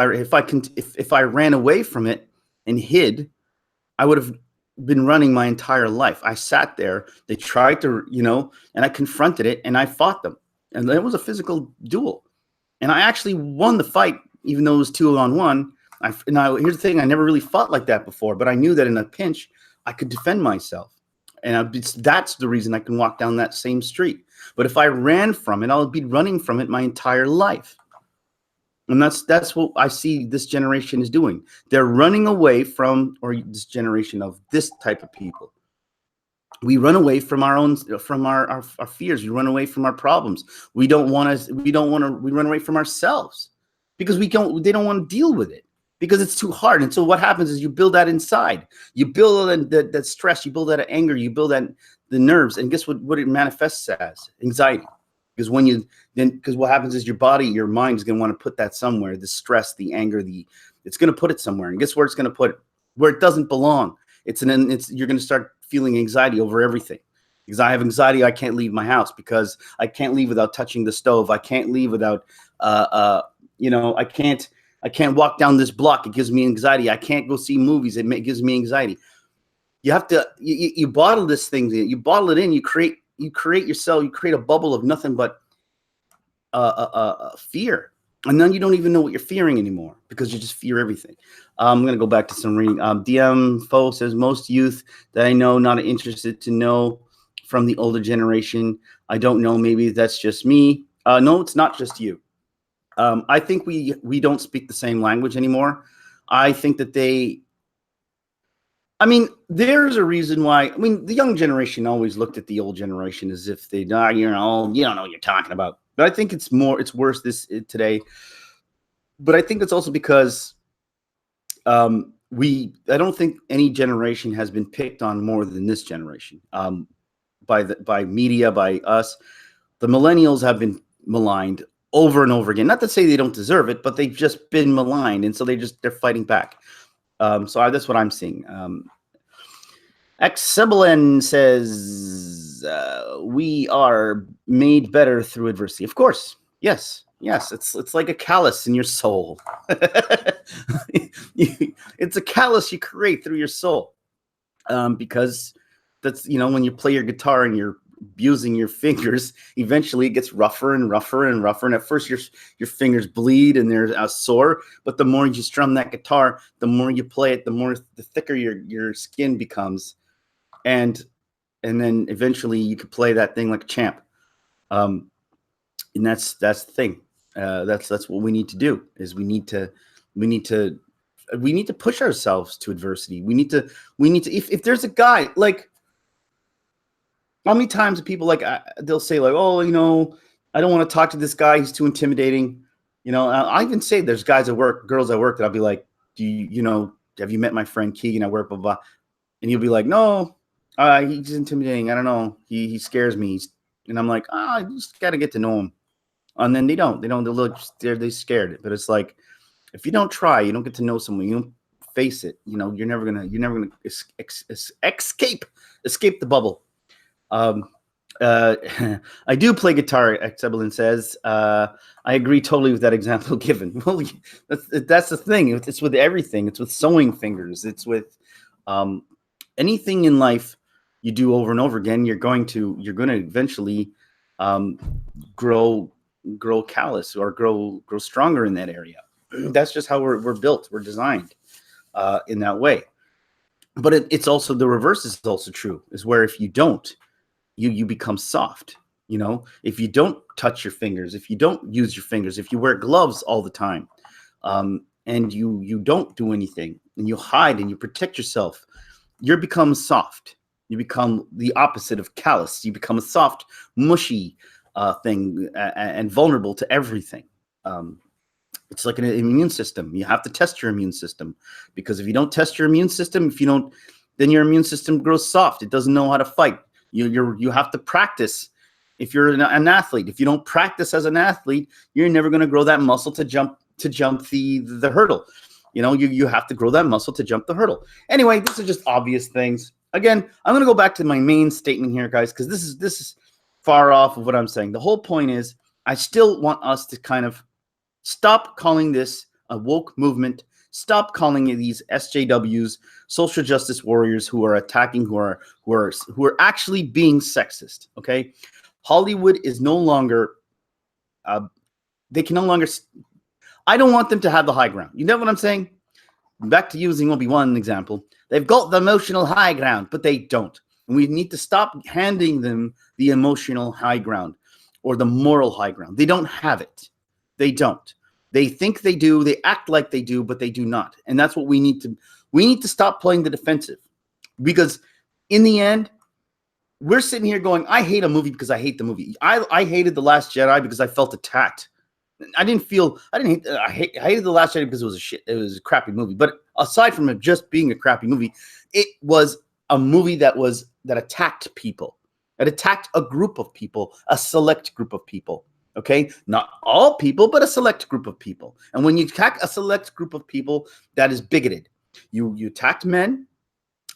I ran away from it and hid, I would have been running my entire life. I sat there. They tried to, and I confronted it and I fought them. And it was a physical duel. And I actually won the fight, even though it was 2-on-1. Here's the thing. I never really fought like that before, but I knew that in a pinch, I could defend myself. And that's the reason I can walk down that same street. But if I ran from it, I'll be running from it my entire life. And that's what I see this generation is doing. They're running away from, or this generation of this type of people. We run away from our own, from our fears. We run away from our problems. We run away from ourselves because they don't want to deal with it because it's too hard. And so what happens is you build that inside. You build that stress. You build that anger. You build that the nerves. And guess what it manifests as? Anxiety. Because what happens is your body, your mind is going to want to put that somewhere. The stress, the anger, it's going to put it somewhere. And guess where it's going to put it? Where it doesn't belong. You're going to start feeling anxiety over everything. Because I have anxiety, I can't leave my house because I can't leave without touching the stove. I can't leave without, I can't walk down this block. It gives me anxiety. I can't go see movies. It gives me anxiety. You have to, you bottle this thing. You bottle it in. You create yourself. You create a bubble of nothing but fear. And then you don't even know what you're fearing anymore because you just fear everything. I'm going to go back to some reading. DM Fo says, most youth that I know not interested to know from the older generation. I don't know. Maybe that's just me. No, it's not just you. I think we don't speak the same language anymore. I think that there's a reason why. The young generation always looked at the old generation as if they die. You don't know what you're talking about. But I think it's worse today. But I think it's also because I don't think any generation has been picked on more than this generation. By media, by us. The millennials have been maligned over and over again. Not to say they don't deserve it, but they've just been maligned, and so they're fighting back. So that's what I'm seeing. Xibelin says, we are made better through adversity. Of course. Yes. It's like a callus in your soul. It's a callus you create through your soul. Because that's, when you play your guitar and you're abusing your fingers, eventually it gets rougher and rougher and rougher. And at first your fingers bleed and they're sore. But the more you strum that guitar, the more you play it, the thicker your skin becomes. And then eventually you could play that thing like a champ. And that's the thing. That's what we need to do. Is we need to push ourselves to adversity. We need to if there's a guy, like, how many times people they'll say like, oh, I don't want to talk to this guy. He's too intimidating. I even say there's guys at work, girls at work that I'll be like, have you met my friend Keegan at work, blah, blah. And he'll be like, no, he's intimidating. I don't know. He scares me. And I'm like, I just got to get to know him. And then they don't. They're scared. But it's like, if you don't try, you don't get to know someone. You don't face it. You're never gonna escape the bubble. I do play guitar. Xebelin says, I agree totally with that example given. Well, that's the thing. It's with everything. It's with sewing fingers. It's with anything in life you do over and over again. You're going to eventually grow callous or grow stronger in that area. That's just how we're built. We're designed in that way. But it's also the reverse is also true. Is where if you don't, you become soft. If you don't touch your fingers, if you don't use your fingers, if you wear gloves all the time, and you don't do anything, and you hide and you protect yourself, you become soft. You become the opposite of callous. You become a soft, mushy thing and vulnerable to everything. It's like an immune system. You have to test your immune system, because if you don't test your immune system, then your immune system grows soft. It doesn't know how to fight. You have to practice. If you're an athlete, if you don't practice as an athlete, you're never going to grow that muscle to jump the hurdle. You have to grow that muscle to jump the hurdle. Anyway, these are just obvious things. Again, I'm going to go back to my main statement here, guys, because this is far off of what I'm saying. The whole point is, I still want us to kind of stop calling this a woke movement. Stop calling it these SJWs, social justice warriors, who are attacking, who are actually being sexist. Okay, Hollywood is no longer. They can no longer. I don't want them to have the high ground. You know what I'm saying? Back to using Obi-Wan example. They've got the emotional high ground, but they don't. And we need to stop handing them the emotional high ground or the moral high ground. They don't have it. They don't. They think they do. They act like they do, but they do not. And that's what we need to stop playing the defensive, because in the end, we're sitting here going, I hate a movie because I hate the movie. I hated The Last Jedi because I felt attacked. I hated The Last Jedi because it was a crappy movie. But aside from it just being a crappy movie, it was a movie that attacked people. It attacked a group of people, a select group of people. Okay, not all people, but a select group of people. And when you attack a select group of people, that is bigoted. You attacked men.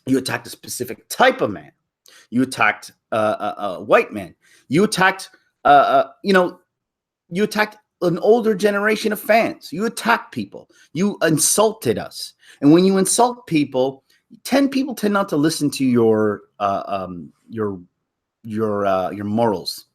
You attacked a specific type of man. You attacked a white man. You attacked, you attacked an older generation of fans. You attacked people. You insulted us. And when you insult people, 10 people tend not to listen to your morals.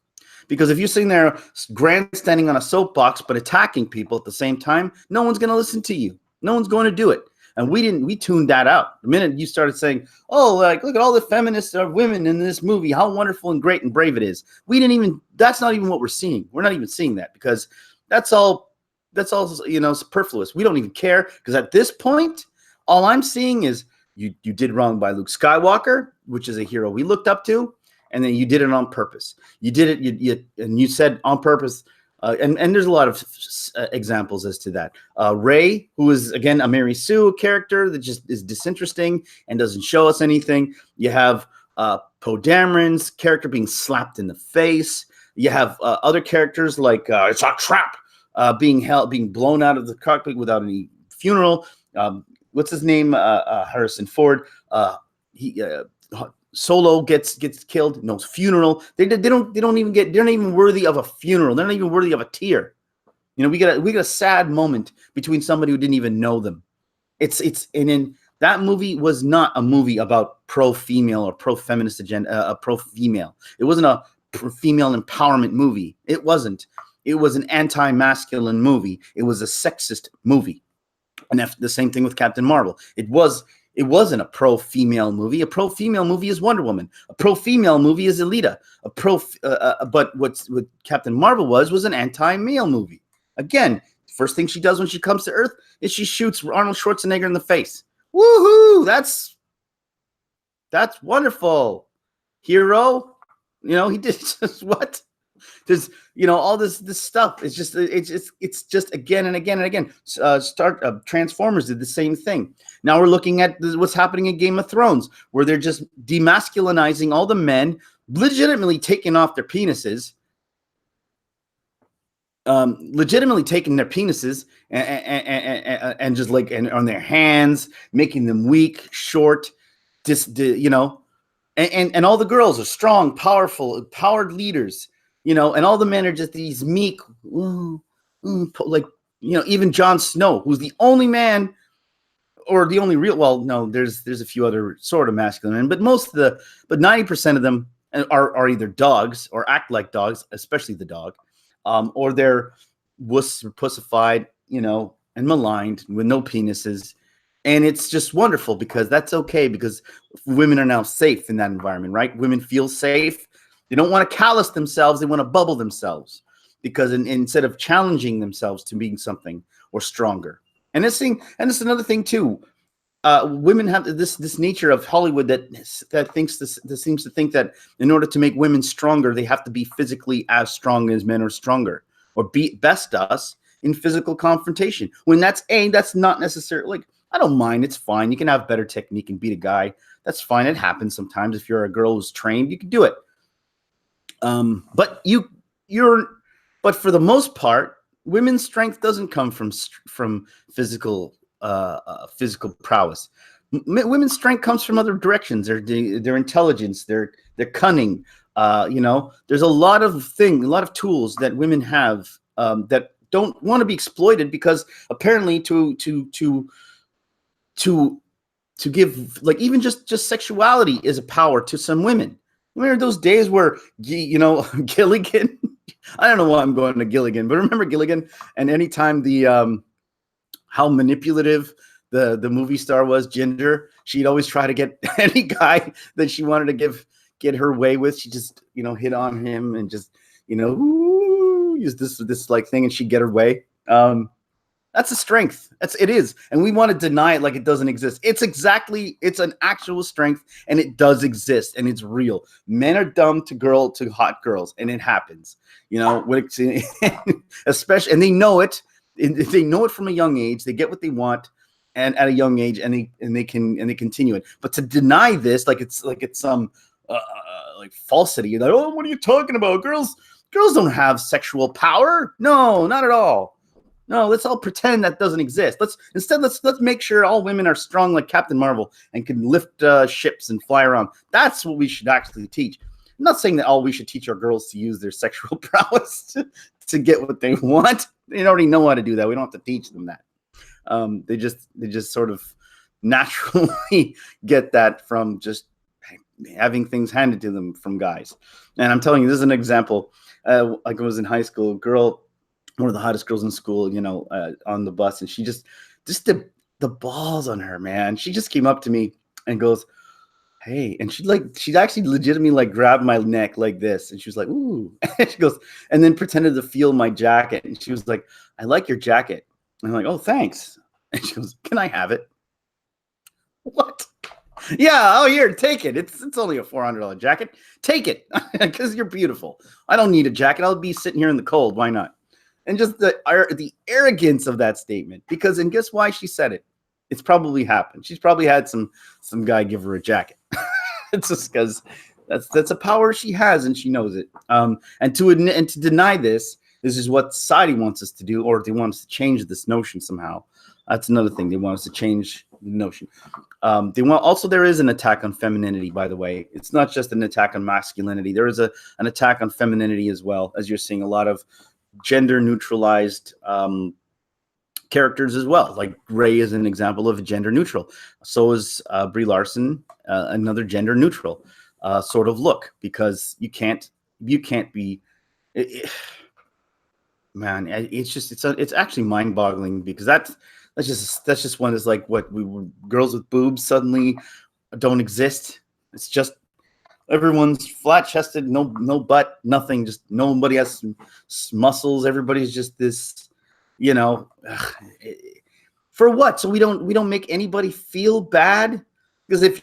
Because if you're sitting there grandstanding on a soapbox but attacking people at the same time, no one's going to listen to you. No one's going to do it. And we tuned that out. The minute you started saying, oh, like, look at all the feminists women in this movie, how wonderful and great and brave it is. That's not even what we're seeing. We're not even seeing that, because that's all, superfluous. We don't even care, because at this point, all I'm seeing is you did wrong by Luke Skywalker, which is a hero we looked up to. And then you did it on purpose. You did it, and you said on purpose. And there's a lot of examples as to that. Rey, who is, again, a Mary Sue character that just is disinteresting and doesn't show us anything. You have Poe Dameron's character being slapped in the face. You have other characters like it's a trap, being blown out of the cockpit without any funeral. What's his name? Harrison Ford. Solo gets killed. No funeral. They're not even worthy of a funeral. They're not even worthy of a tear. We got a sad moment between somebody who didn't even know them. That movie was not a movie about pro-female or pro-feminist agenda. Pro-female. It wasn't a female empowerment movie. It wasn't. It was an anti-masculine movie. It was a sexist movie. And that's the same thing with Captain Marvel. It wasn't a pro-female movie. A pro-female movie is Wonder Woman. A pro-female movie is Alita. But what Captain Marvel was an anti-male movie. Again, first thing she does when she comes to Earth is she shoots Arnold Schwarzenegger in the face. Woohoo! That's wonderful. Hero, he did just what? There's all this stuff. It's just again and again and again. Transformers did the same thing. Now we're looking at what's happening in Game of Thrones, where they're just demasculinizing all the men, legitimately taking off their penises, and just like on their hands, making them weak, short, and all the girls are strong, powerful, empowered leaders. And all the men are just these meek, even Jon Snow, who's the only man, or the only real. Well, no, there's a few other sort of masculine men, but 90% of them are either dogs or act like dogs, especially the dog, or they're pussified, and maligned with no penises. And it's just wonderful, because that's okay, because women are now safe in that environment, right? Women feel safe. They don't want to callous themselves. They want to bubble themselves, because instead of challenging themselves to being something or stronger. And this is another thing too. Women have this nature of Hollywood that seems to think that in order to make women stronger, they have to be physically as strong as men are stronger, or best us in physical confrontation. When that's not necessarily, like, I don't mind. It's fine. You can have better technique and beat a guy. That's fine. It happens sometimes. If you're a girl who's trained, you can do it. But for the most part, women's strength doesn't come from physical prowess. Women's strength comes from other directions. Their intelligence, their cunning. There's a lot of tools that women have that don't want to be exploited, because apparently to give, like, even just sexuality is a power to some women. Remember those days where, Gilligan, I don't know why I'm going to Gilligan, but remember Gilligan, and anytime how manipulative the movie star was, Ginger, she'd always try to get any guy that she wanted to get her way with. She just, hit on him and just, use this like thing, and she'd get her way. That's a strength. It is. And we want to deny it like it doesn't exist. It's an actual strength, and it does exist, and it's real. Men are dumb to hot girls, and it happens, especially, and they know it. They know it from a young age. They get what they want, and at a young age, and they continue it. But to deny this, like it's some like falsity, like, oh, what are you talking about? Girls don't have sexual power. No, not at all. No, let's all pretend that doesn't exist. Let's make sure all women are strong like Captain Marvel and can lift ships and fly around. That's what we should actually teach. I'm not saying that we should teach our girls to use their sexual prowess to get what they want. They already know how to do that. We don't have to teach them that. They just sort of naturally get that from just having things handed to them from guys. And I'm telling you, this is an example. Like I was in high school, girl, one of the hottest girls in school, on the bus, and she just the balls on her, man. She just came up to me and goes, "Hey," and she actually legitimately like grabbed my neck like this, and she was like, "Ooh," and she goes, and then pretended to feel my jacket, and she was like, "I like your jacket." And I'm like, "Oh, thanks." And she goes, "Can I have it?" What? Yeah. Oh, here, take it. It's only a $400 jacket. Take it because you're beautiful. I don't need a jacket. I'll be sitting here in the cold. Why not? And just the arrogance of that statement, and guess why she said it? It's probably happened. She's probably had some guy give her a jacket. It's just because that's a power she has, and she knows it. And to deny this is what society wants us to do, or they want us to change this notion somehow. That's another thing. They want us to change the notion. There is an attack on femininity, by the way. It's not just an attack on masculinity. There is an attack on femininity as well, as you're seeing a lot of gender neutralized characters as well. Like Ray is an example of a gender neutral. So is Brie Larson, another gender neutral sort of look, because you can't be. Man, it's actually mind boggling, because that's just one is like what girls with boobs suddenly don't exist. It's just everyone's flat chested, no butt, nothing. Just nobody has muscles. Everybody's just this, for what? So we don't make anybody feel bad, because if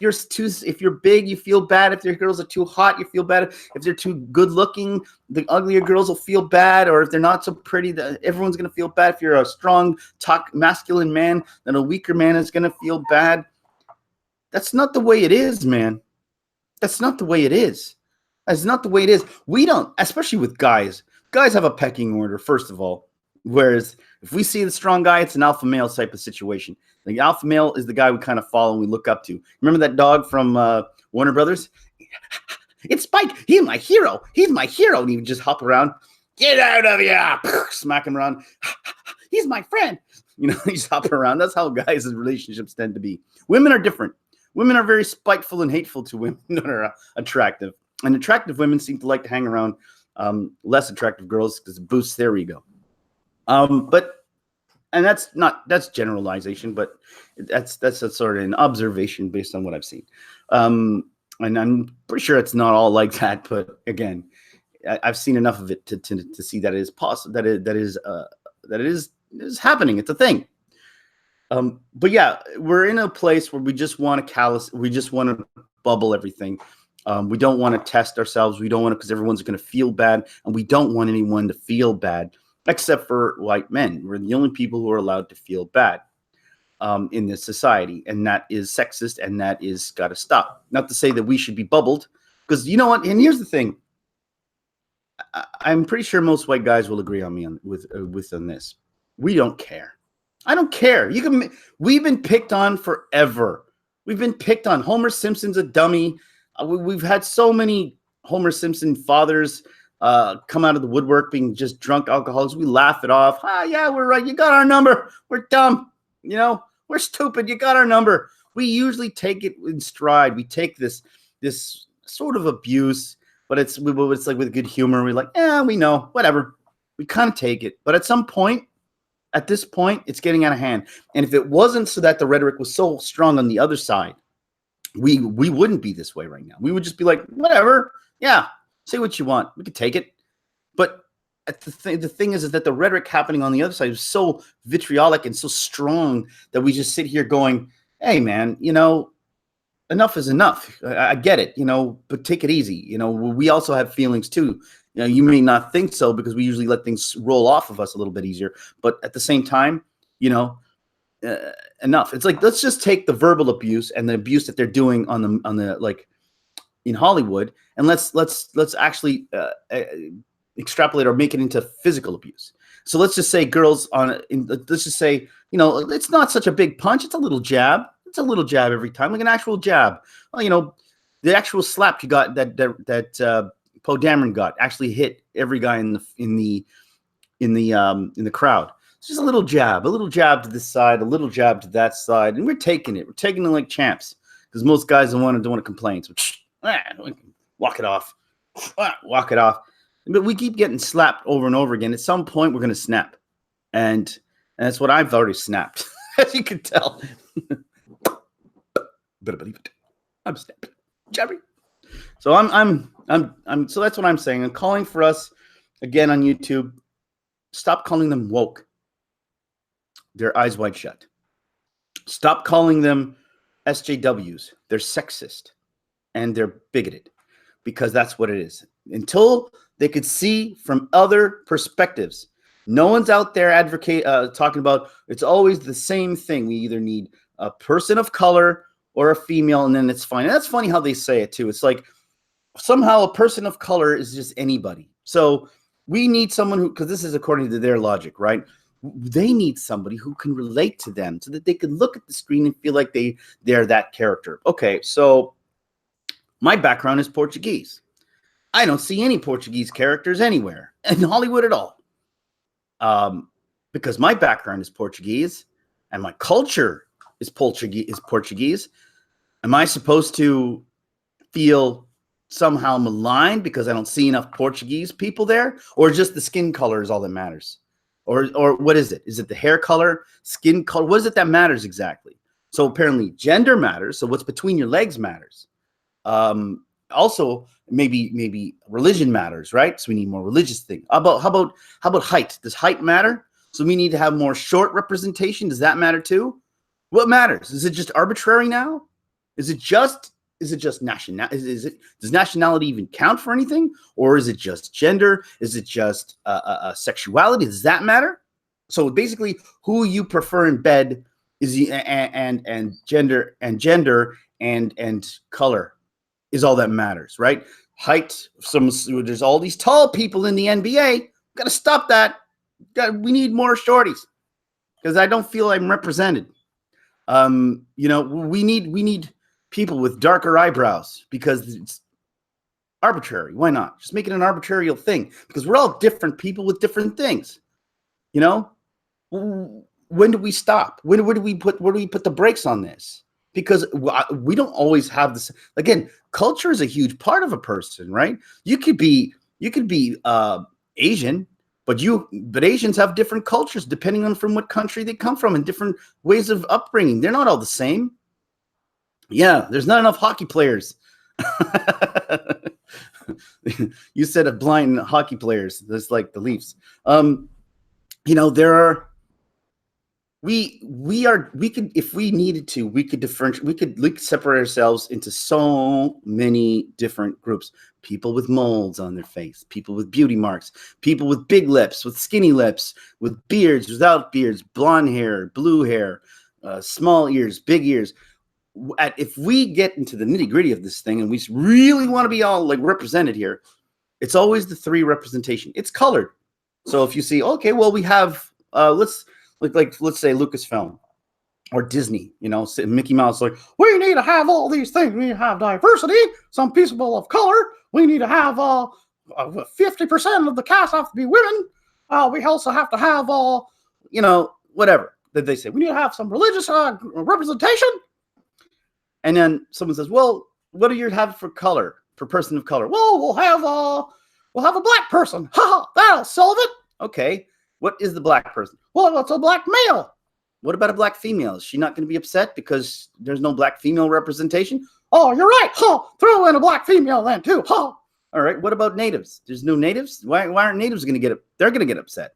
you're big, you feel bad. If your girls are too hot, you feel bad. If they're too good looking, the uglier girls will feel bad. Or if they're not so pretty, everyone's gonna feel bad. If you're a strong, masculine man, then a weaker man is gonna feel bad. That's not the way it is, man. That's not the way it is. That's not the way it is. We don't, especially with guys. Guys have a pecking order, first of all. Whereas if we see the strong guy, it's an alpha male type of situation. The alpha male is the guy we kind of follow and we look up to. Remember that dog from Warner Brothers? It's Spike. He's my hero. He's my hero. And he would just hop around. Get out of here. Smack him around. He's my friend. He just hop around. That's how guys' relationships tend to be. Women are different. Women are very spiteful and hateful to women that are attractive. And attractive women seem to like to hang around less attractive girls because it boosts their ego. And that's generalization, but that's a sort of an observation based on what I've seen. And I'm pretty sure it's not all like that, but again, I've seen enough of it to see that it is possible, that it is happening. It's a thing. But yeah, we're in a place where we just want to bubble everything. We don't want to test ourselves. We don't want to, because everyone's going to feel bad, and we don't want anyone to feel bad, except for white men. We're the only people who are allowed to feel bad in this society, and that is sexist, and that is got to stop. Not to say that we should be bubbled, because you know what? And here's the thing. I'm pretty sure most white guys will agree on me on this. We don't care. I don't care. We've been picked on forever. We've been picked on. Homer Simpson's a dummy. We've had so many Homer Simpson fathers come out of the woodwork being just drunk alcoholics. We laugh it off. Yeah, we're right. You got our number. We're dumb. We're stupid. You got our number. We usually take it in stride. We take this sort of abuse, but it's like with good humor. We're like, we know, whatever. We kind of take it. But at this point, it's getting out of hand. And if it wasn't so that the rhetoric was so strong on the other side, we wouldn't be this way right now. We would just be like, whatever, yeah, say what you want, we could take it. But the thing is that the rhetoric happening on the other side is so vitriolic and so strong that we just sit here going, hey man, enough is enough. I get it, but take it easy. We also have feelings too. You may not think so because we usually let things roll off of us a little bit easier. But at the same time, enough. It's like, let's just take the verbal abuse and the abuse that they're doing on the like in Hollywood, and let's actually extrapolate or make it into physical abuse. So let's just say girls let's just say, it's not such a big punch. It's a little jab. It's a little jab every time, like an actual jab. Well, the actual slap you got that Poe Dameron got actually hit every guy in the crowd. It's just a little jab to this side, a little jab to that side, and we're taking it. We're taking it like champs because most guys don't want to complain. So walk it off, walk it off. But we keep getting slapped over and over again. At some point, we're going to snap, and that's what I've already snapped, as you can tell. Better believe it. I'm snapped, Jerry. So I'm. So that's what I'm saying. I'm calling for us again on YouTube. Stop calling them woke. They're eyes wide shut. Stop calling them SJWs. They're sexist and they're bigoted because that's what it is. Until they could see from other perspectives. No one's out there talking about it's always the same thing. We either need a person of color or a female, and then it's fine. And that's funny how they say it too. It's like somehow a person of color is just anybody. So we need someone who, because this is according to their logic, right? They need somebody who can relate to them so that they can look at the screen and feel like they're that character. Okay, so my background is Portuguese. I don't see any Portuguese characters anywhere in Hollywood at all. Because my background is Portuguese and my culture is Portuguese. Am I supposed to feel somehow maligned because I don't see enough Portuguese people there? Or just the skin color is all that matters? Or what is it? Is it the hair color, skin color? What is it that matters exactly? So apparently gender matters. So what's between your legs matters. Also, maybe religion matters, right? So we need more religious thing. How about height? Does height matter? So we need to have more short representation. Does that matter too? What matters? Is it just arbitrary now? Is it just national? Does nationality even count for anything, or is it just gender? Is it just sexuality? Does that matter? So basically, who you prefer in bed is and gender and color is all that matters, right? Height. There's all these tall people in the NBA. Got to stop that. We need more shorties because I don't feel I'm represented. We need people with darker eyebrows because it's arbitrary. Why not? Just make it an arbitrary thing because we're all different people with different things. When do we stop? Where do we put the brakes on this? Because we don't always have this. Again, culture is a huge part of a person, right? You could be Asian, but Asians have different cultures depending on from what country they come from and different ways of upbringing. They're not all the same. Yeah, there's not enough hockey players. You said of blind hockey players. That's like the Leafs. There are. We could, if we needed to, we could differentiate. We could separate ourselves into so many different groups. People with molds on their face, people with beauty marks, people with big lips, with skinny lips, with beards, without beards, blonde hair, blue hair, small ears, big ears. If we get into the nitty gritty of this thing and we really want to be all like represented here, it's always the three representation. It's colored. So if you see, okay, well, we have, let's say Lucasfilm or Disney, Mickey Mouse, like, we need to have all these things. We need to have diversity, some people of color. We need to have 50% of the cast have to be women. We also have to have whatever that they say. We need to have some religious representation. And then someone says, well, what do you have for color, for person of color? Well, we'll have a black person. That'll solve it. Okay. What is the black person? Well, it's a black male. What about a black female? Is she not going to be upset because there's no black female representation? Oh, you're right. Huh. Throw in a black female then too. Huh. All right. What about natives? There's no natives. Why aren't natives going to get? They're going to get upset.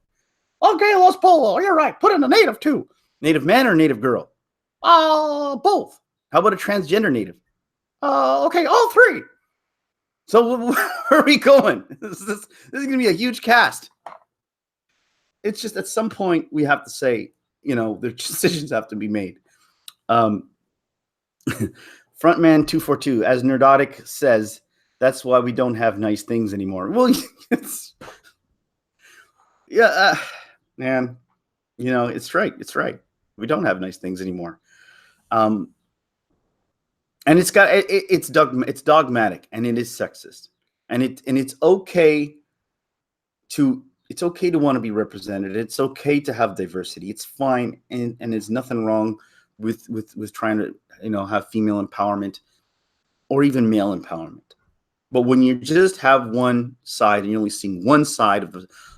Okay, Los Polo. You're right. Put in a native too. Native man or native girl? Both. How about a transgender native? Okay, all three. So where are we going? This is going to be a huge cast. It's just at some point we have to say, the decisions have to be made. Frontman 242, as Nerdotic says, that's why we don't have nice things anymore. Well, man, it's right. It's right. We don't have nice things anymore. And it's dogmatic, and it is sexist, and it's okay to want to be represented. It's okay to have diversity. It's fine, and there's nothing wrong with trying to have female empowerment or even male empowerment. But when you just have one side and you're only seeing one side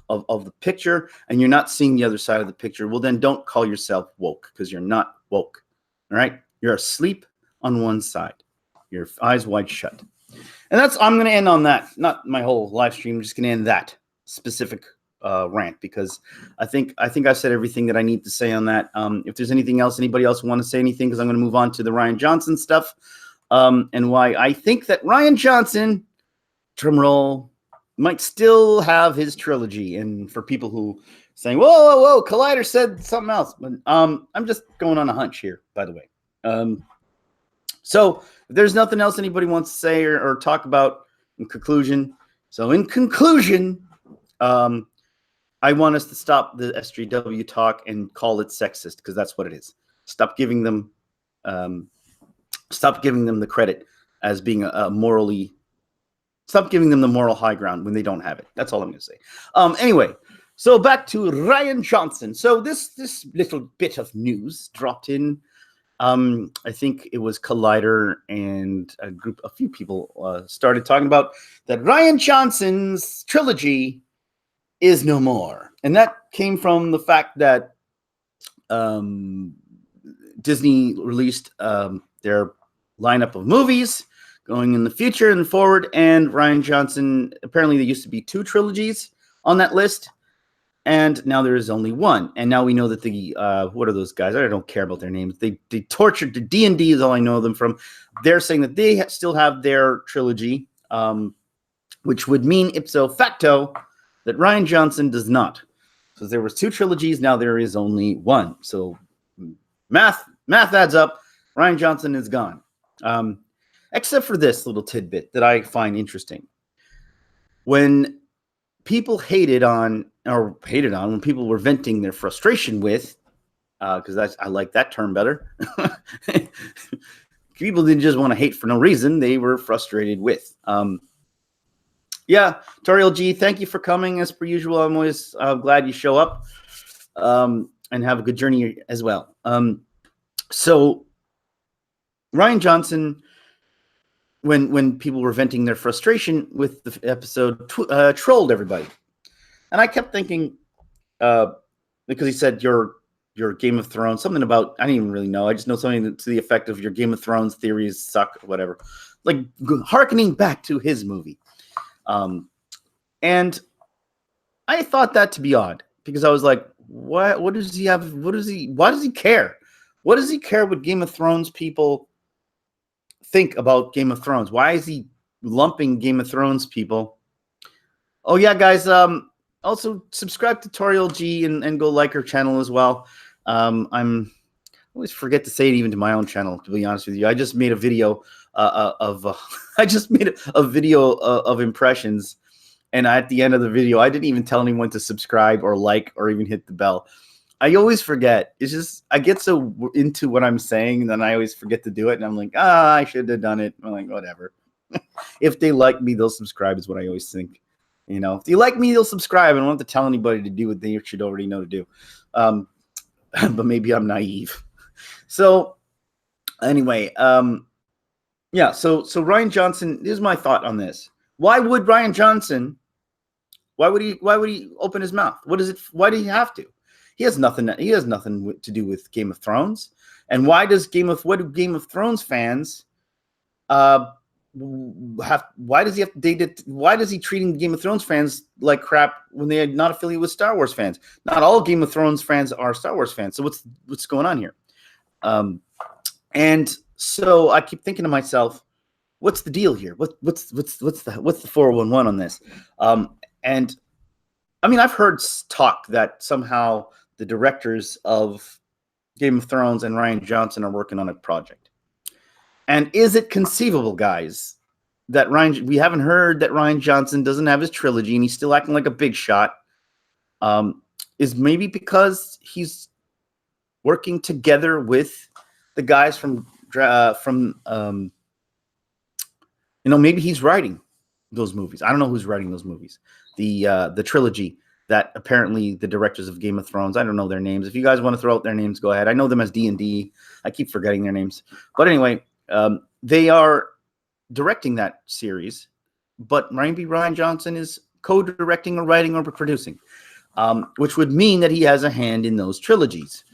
of the picture, and you're not seeing the other side of the picture, well, then don't call yourself woke, because you're not woke. All right, you're asleep on one side, your eyes wide shut. And I'm going to end on that. Not my whole live stream. I'm just going to end that specific rant, because I think I've said everything that I need to say on that. If there's anything else, anybody else want to say anything, because I'm going to move on to the Rian Johnson stuff, and why I think that Rian Johnson, drumroll, might still have his trilogy. And for people who saying, whoa, Collider said something else, but I'm just going on a hunch here, by the way. So if there's nothing else anybody wants to say or talk about in conclusion. So in conclusion, I want us to stop the SJW talk and call it sexist, because that's what it is. Stop giving them the credit as being stop giving them the moral high ground when they don't have it. That's all I'm going to say. Anyway, so back to Rian Johnson. So this little bit of news dropped in. I think it was Collider and a few people started talking about that Rian Johnson's trilogy is no more. And that came from the fact that Disney released their lineup of movies going in the future and forward. And Rian Johnson, apparently there used to be 2 trilogies on that list, and now there is only 1. And now we know that what are those guys? I don't care about their names. They tortured the D&D is all I know them from. They're saying that they still have their trilogy, which would mean ipso facto that Rian Johnson does not. So there was 2 trilogies, now there is only 1. So math adds up. Rian Johnson is gone. Except for this little tidbit that I find interesting. When people when people were venting their frustration with, because I like that term better. People didn't just want to hate for no reason. They were frustrated with. Toriel G, thank you for coming as per usual. I'm always glad you show up, and have a good journey as well. So Rian Johnson, when people were venting their frustration with the episode, trolled everybody. And I kept thinking, because he said your Game of Thrones, something about, I didn't even really know. I just know something to the effect of your Game of Thrones theories suck, or whatever. Like hearkening back to his movie. And I thought that to be odd, because I was like, what does he have? Why does he care? What does he care what Game of Thrones people think about Game of Thrones? Why is he lumping Game of Thrones people? Oh yeah, guys, also subscribe to Toriel G and go like her channel as well. I always forget to say it even to my own channel, to be honest with you. I just made a video of impressions, and at the end of the video, I didn't even tell anyone to subscribe or like or even hit the bell. I always forget. It's just I get so into what I'm saying, and then I always forget to do it, and I'm like, I should have done it. I'm like, whatever. If they like me, they'll subscribe, is what I always think. If you like me, they'll subscribe. I don't have to tell anybody to do what they should already know to do. But maybe I'm naive. So anyway, So Rian Johnson, here's my thought on this. Why would Rian Johnson? Why would he open his mouth? What is it? Why do he have to? He has nothing to do with Game of Thrones. And what do Game of Thrones fans uh, why does he have to date it? Why does he treating Game of Thrones fans like crap when they are not affiliated with Star Wars fans? Not all Game of Thrones fans are Star Wars fans. So what's going on here? And so I keep thinking to myself, what's the deal here? What's the 411 on this? And I mean, I've heard talk that somehow the directors of Game of Thrones and Rian Johnson are working on a project. And is it conceivable, guys, that we haven't heard that Rian Johnson doesn't have his trilogy and he's still acting like a big shot? Is maybe because he's working together with the guys from maybe he's writing those movies. I don't know who's writing those movies. The trilogy that apparently the directors of Game of Thrones, I don't know their names. If you guys want to throw out their names, go ahead. I know them as D&D. I keep forgetting their names. But anyway, they are directing that series, but maybe Rian Johnson is co-directing or writing or producing, which would mean that he has a hand in those trilogies.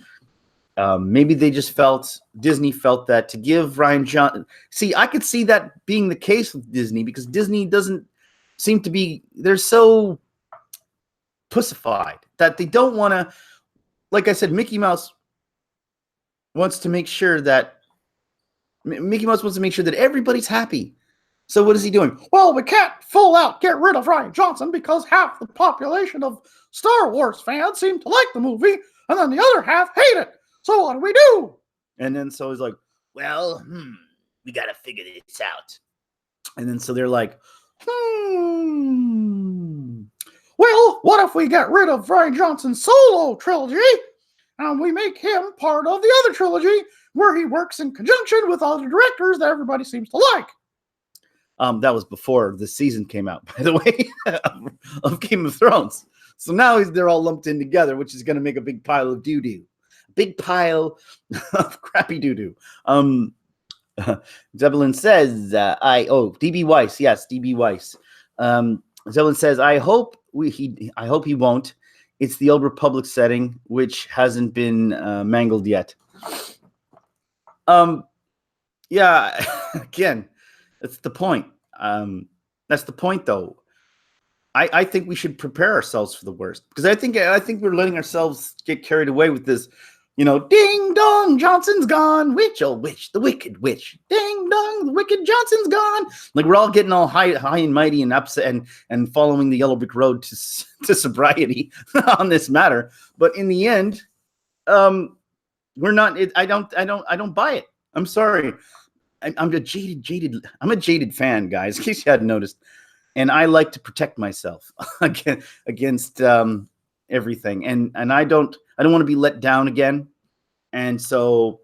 Maybe Disney felt that to give Rian Johnson. See, I could see that being the case with Disney because Disney doesn't seem to be, they're so pussified that they don't want to, like I said, Mickey Mouse wants to make sure that everybody's happy. So what is he doing? Well, we can't full out get rid of Rian Johnson because half the population of Star Wars fans seem to like the movie and then the other half hate it. So what do we do? And then so he's like, well, we got to figure this out. And then so they're like, well, what if we get rid of Rian Johnson's solo trilogy and we make him part of the other trilogy where he works in conjunction with other directors that everybody seems to like? That was before the season came out, by the way, of Game of Thrones. So now they're all lumped in together, which is going to make a big pile of doo-doo. Big pile of crappy doo-doo. Zebulon says, DB Weiss. Yes, DB Weiss. Zebulon says, I hope he won't. It's the Old Republic setting, which hasn't been mangled yet. Yeah, again, that's the point. That's the point, though. I think we should prepare ourselves for the worst because I think we're letting ourselves get carried away with this. Ding dong, Johnson's gone. Witch, oh witch, the wicked witch. Ding dong, the wicked Johnson's gone. Like we're all getting all high and mighty and upset and following the yellow brick road to sobriety on this matter. But in the end, we're not. I don't buy it. I'm sorry. I'm a jaded fan, guys. In case you hadn't noticed, and I like to protect myself against everything, and I don't want to be let down again. And so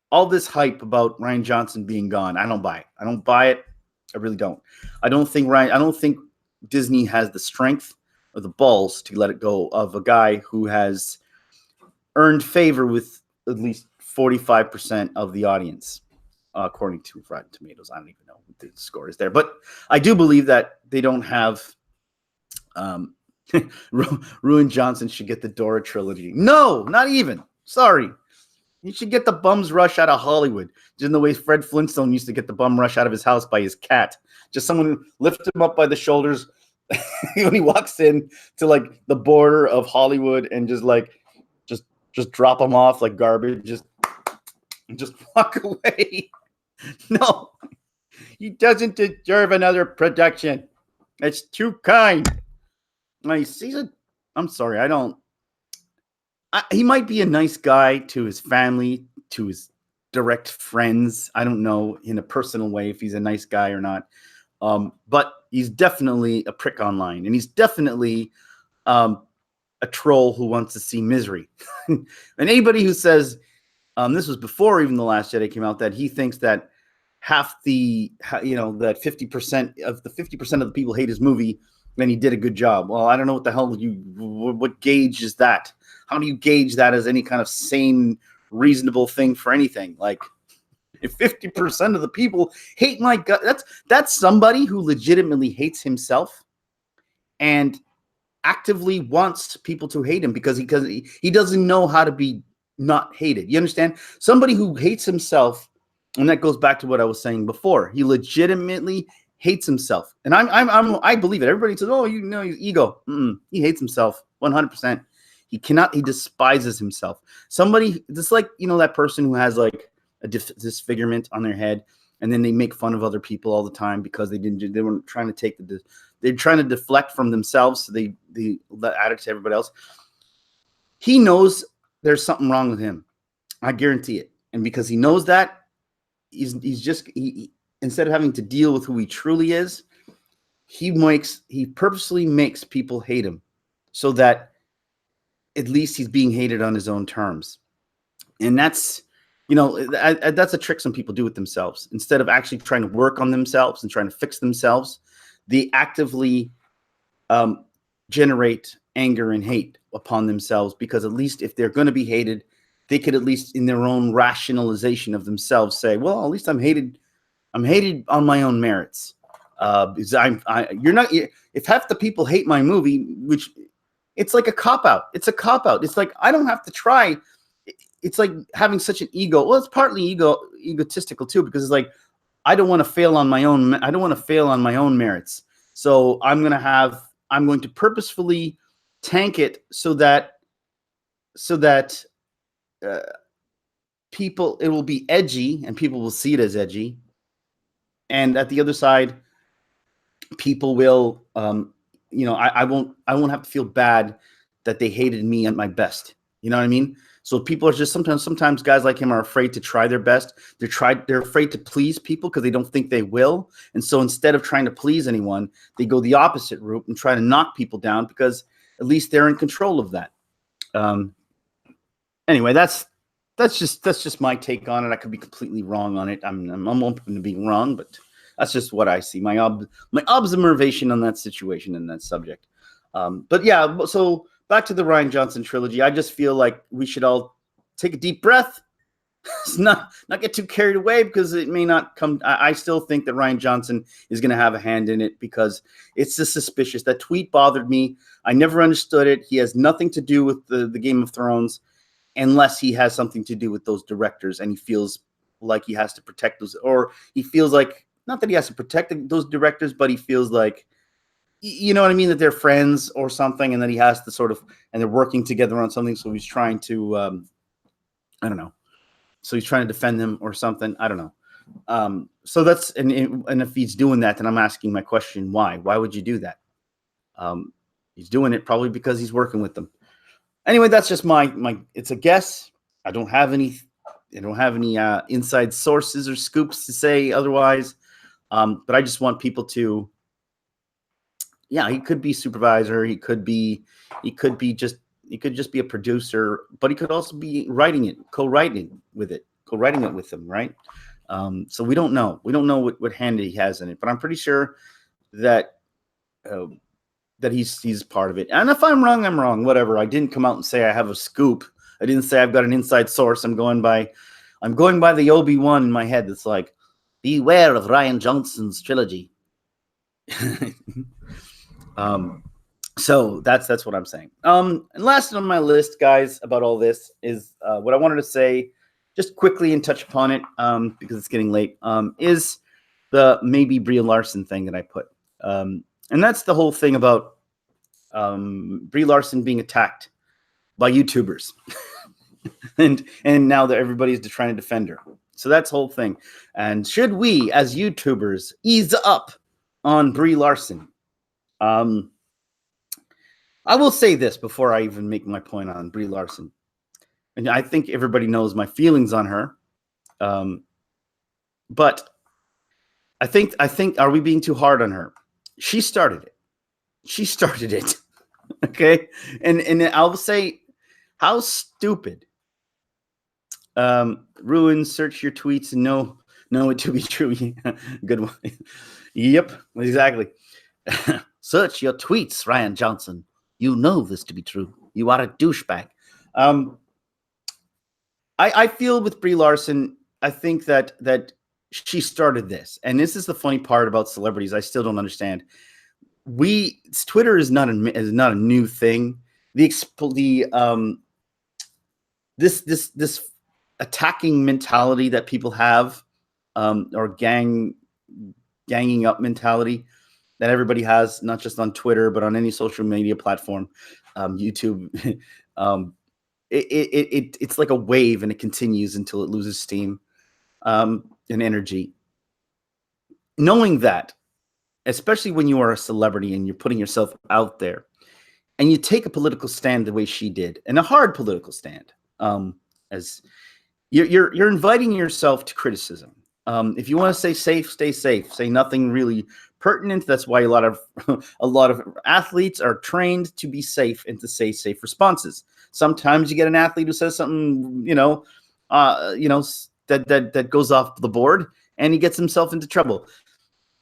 all this hype about Rian Johnson being gone, I don't buy it. I don't buy it. I really don't. I don't think Disney has the strength or the balls to let it go of a guy who has earned favor with at least 45% of the audience, according to Rotten Tomatoes. I don't even know what the score is there, but I do believe that they don't have Rian Johnson should get the Dora trilogy. No, not even. Sorry. You should get the bum's rush out of Hollywood. Just in the way Fred Flintstone used to get the bum rush out of his house by his cat. Just someone who lifts him up by the shoulders when he walks in to like the border of Hollywood and just drop him off like garbage. Just walk away. No. He doesn't deserve another production. It's too kind. I'm sorry. He might be a nice guy to his family, to his direct friends. I don't know in a personal way if he's a nice guy or not. But he's definitely a prick online, and he's definitely a troll who wants to see misery. And anybody who says, this was before even The Last Jedi came out, that he thinks that that 50% of the people hate his movie, then he did a good job. Well, I don't know what the hell what gauge is that? How do you gauge that as any kind of sane, reasonable thing for anything? Like, if 50% of the people hate my gut, that's somebody who legitimately hates himself and actively wants people to hate him because he doesn't know how to be not hated. You understand? Somebody who hates himself And that goes back to what I was saying before. He legitimately hates himself, and I believe it. Everybody says, "Oh, he's ego." He hates himself 100%. He cannot. He despises himself. Somebody just like that person who has like a disfigurement on their head, and then they make fun of other people all the time because they weren't trying to take they're trying to deflect from themselves, so they let it to everybody else. He knows there's something wrong with him. I guarantee it, and because he knows that. He's instead of having to deal with who he truly is, he purposely makes people hate him so that at least he's being hated on his own terms. And that's that's a trick some people do with themselves. Instead of actually trying to work on themselves and trying to fix themselves, they actively generate anger and hate upon themselves, because at least if they're going to be hated, they could at least in their own rationalization of themselves say, well, at least I'm hated on my own merits. Because if half the people hate my movie, which it's like a cop-out. It's a cop-out. It's like, I don't have to try. It's like having such an ego. Well, it's partly egotistical too, because it's like, I don't want to fail on my own merits. So I'm going to purposefully tank it so that it will be edgy and people will see it as edgy. And at the other side, people will, I won't have to feel bad that they hated me at my best. You know what I mean? So people are just sometimes guys like him are afraid to try their best. They're afraid to please people because they don't think they will. And so instead of trying to please anyone, they go the opposite route and try to knock people down because at least they're in control of that. Anyway, that's just my take on it. I could be completely wrong on it. I'm open to being wrong, but that's just what I see. My observation on that situation and that subject. But yeah, so back to the Rian Johnson trilogy. I just feel like we should all take a deep breath, not get too carried away, because it may not come. I still think that Rian Johnson is going to have a hand in it, because it's just suspicious. That tweet bothered me. I never understood it. He has nothing to do with the Game of Thrones, unless he has something to do with those directors, and he feels like he has to protect those, or he feels like, not that he has to protect those directors, but he feels like, you know what I mean, that they're friends or something, and that he has to sort of, and they're working together on something. So he's trying to, I don't know. So he's trying to defend them or something. I don't know. So that's, and if he's doing that, then I'm asking my question, why? Why would you do that? He's doing it probably because he's working with them. Anyway, that's just my. It's a guess. I don't have any inside sources or scoops to say otherwise. But I just want people to. Yeah, he could be supervisor. He could just be a producer, but he could also be co-writing with them, right? So we don't know. We don't know what hand he has in it, but I'm pretty sure that he's part of it. And if I'm wrong, I'm wrong. Whatever. I didn't come out and say I have a scoop. I didn't say I've got an inside source. I'm going by the Obi-Wan in my head. That's like, beware of Rian Johnson's trilogy. So that's what I'm saying. And last on my list, guys, about all this is what I wanted to say, just quickly and touch upon it, because it's getting late, is the maybe Brie Larson thing that I put. And that's the whole thing about Brie Larson being attacked by YouTubers. and now that everybody's trying to defend her. So that's the whole thing. And should we, as YouTubers, ease up on Brie Larson? I will say this before I even make my point on Brie Larson. And I think everybody knows my feelings on her. But I think, are we being too hard on her? She started it. Okay. And I'll say, how stupid. Ruin, search your tweets and know it to be true. Good one. Yep, exactly. Search your tweets, Rian Johnson. You know this to be true. You are a douchebag. I feel with Brie Larson, I think that she started this, and this is the funny part about celebrities. I still don't understand. Twitter is not a new thing. This attacking mentality that people have or ganging up mentality that everybody has, not just on Twitter, but on any social media platform, YouTube. It's like a wave, and it continues until it loses steam and energy. Knowing that, especially when you are a celebrity and you're putting yourself out there, and you take a political stand the way she did, and a hard political stand, as you're inviting yourself to criticism. If you want to say safe, stay safe. Say nothing really pertinent. That's why a lot of athletes are trained to be safe and to say safe responses. Sometimes you get an athlete who says something, that goes off the board, and he gets himself into trouble.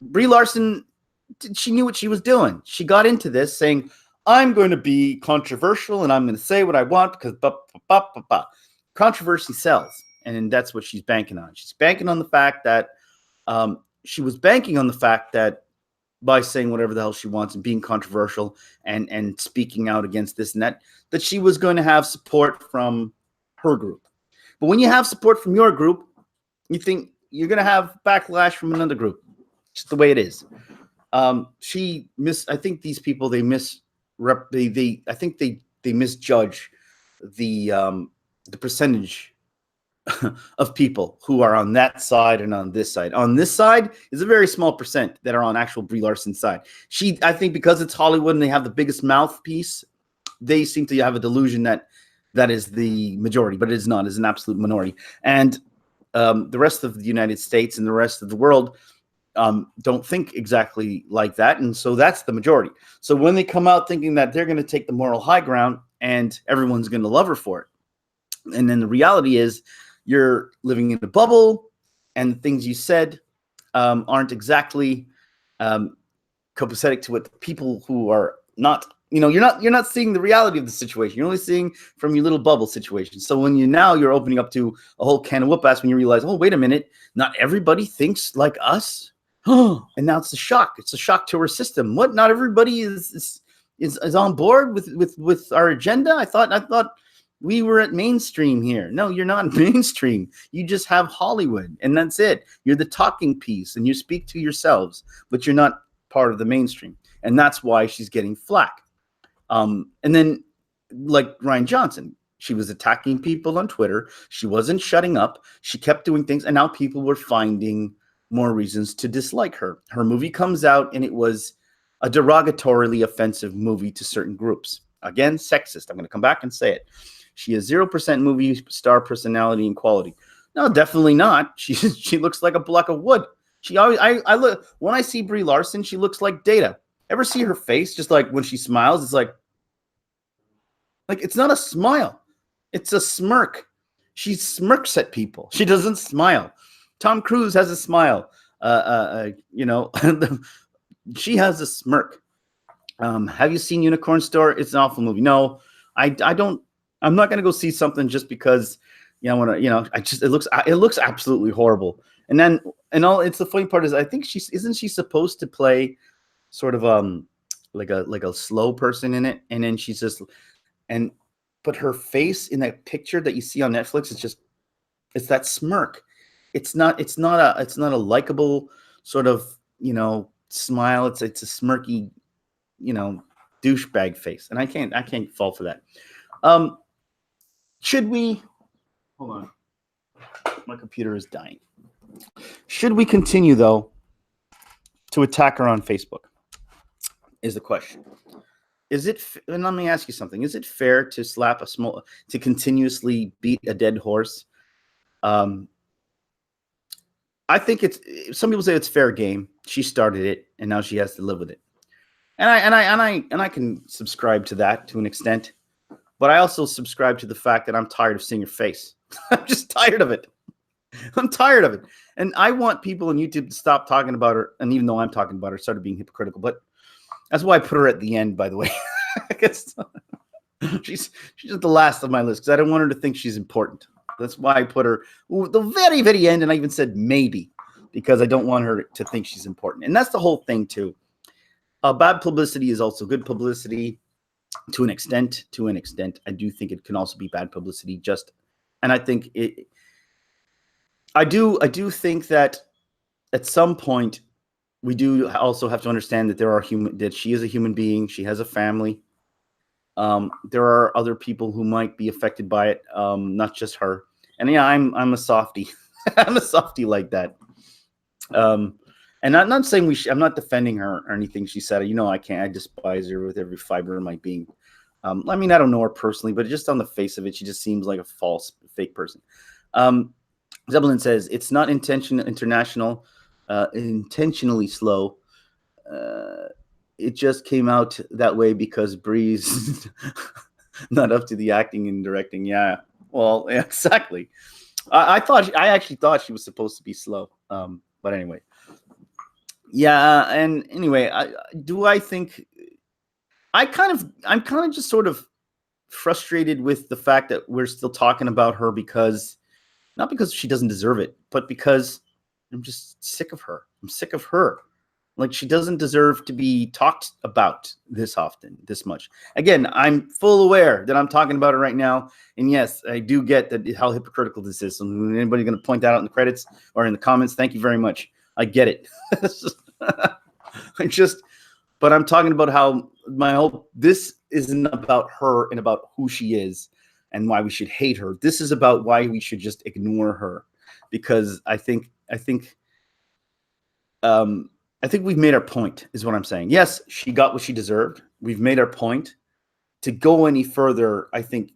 Brie Larson, she knew what she was doing. She got into this saying, I'm going to be controversial and I'm going to say what I want because controversy sells. And that's what she's banking on. She's banking on the fact that she was banking on the fact that by saying whatever the hell she wants and being controversial and speaking out against this and that she was going to have support from her group. But when you have support from your group, you think you're going to have backlash from another group. Just the way it is. I think these people, they misjudge the percentage of people who are on that side and on this side. On this side is a very small percent that are on actual Brie Larson's side. I think because it's Hollywood and they have the biggest mouthpiece, they seem to have a delusion that is the majority, but it is not. It's an absolute minority. And the rest of the United States and the rest of the world don't think exactly like that. And so that's the majority. So when they come out thinking that they're going to take the moral high ground and everyone's going to love her for it. And then the reality is you're living in a bubble and the things you said aren't exactly copacetic to what the people who are not, you're not seeing the reality of the situation. You're only seeing from your little bubble situation. So when you're opening up to a whole can of whoop ass when you realize, oh, wait a minute, not everybody thinks like us. And now it's a shock. It's a shock to our system. What? Not everybody is on board with our agenda. I thought we were at mainstream here. No, you're not mainstream. You just have Hollywood, and that's it. You're the talking piece, and you speak to yourselves, but you're not part of the mainstream, and that's why she's getting flack. And then, like Rian Johnson, she was attacking people on Twitter. She wasn't shutting up. She kept doing things, and now people were finding more reasons to dislike her. Her movie comes out, and it was a derogatorily offensive movie to certain groups. Again, sexist. I'm going to come back and say it. She has 0% movie star personality and quality. No, definitely not. She looks like a block of wood. She always I look when I see Brie Larson, she looks like Data. Ever see her face? Just like when she smiles, it's like it's not a smile. It's a smirk. She smirks at people. She doesn't smile. Tom Cruise has a smile. She has a smirk. Have you seen Unicorn Store? It's an awful movie. No, I don't. I'm not gonna go see something just because I want to. It looks absolutely horrible. And then it's the funny part is I think isn't she supposed to play sort of like a slow person in it, and then she's just but her face in that picture that you see on Netflix, it's that smirk. It's not a likable sort of smile. It's a smirky douchebag face, and I can't fall for that. Should we hold on? My computer is dying. Should we continue though to attack her on Facebook? Is the question. And let me ask you something. Is it fair to to continuously beat a dead horse? I think some people say it's fair game. She started it and now she has to live with it. And I can subscribe to that to an extent. But I also subscribe to the fact that I'm tired of seeing her face. I'm just tired of it. I'm tired of it. And I want people on YouTube to stop talking about her. And even though I'm talking about her, started being hypocritical. But that's why I put her at the end, by the way. I guess she's at the last of my list because I don't want her to think she's important. That's why I put her at the very, very end. And I even said maybe because I don't want her to think she's important. And that's the whole thing, too. Bad publicity is also good publicity. To an extent, I do think it can also be bad publicity. And I think I do think that at some point we do also have to understand that that she is a human being. She has a family. There are other people who might be affected by it, not just her. And yeah, I'm a softie. I'm a softie like that. Um, and I'm not saying I'm not defending her or anything she said. I can't. I despise her with every fiber of my being. I mean, I don't know her personally, but just on the face of it, she just seems like a false, fake person. Um, Zeppelin says it's not intentionally slow. Uh, it just came out that way because Bree's not up to the acting and directing. Yeah, well, yeah, exactly. I actually thought she was supposed to be slow. But anyway, yeah. And anyway, I think I'm kind of just sort of frustrated with the fact that we're still talking about her because not because she doesn't deserve it, but because I'm just sick of her. I'm sick of her. Like she doesn't deserve to be talked about this often, this much. Again, I'm full aware that I'm talking about it right now, and yes, I do get that how hypocritical this is. So anybody going to point that out in the credits or in the comments? Thank you very much. I get it. I just, but I'm talking about how this isn't about her and about who she is and why we should hate her. This is about why we should just ignore her, because um, I think we've made our point, is what I'm saying. Yes, she got what she deserved. We've made our point. To go any further, I think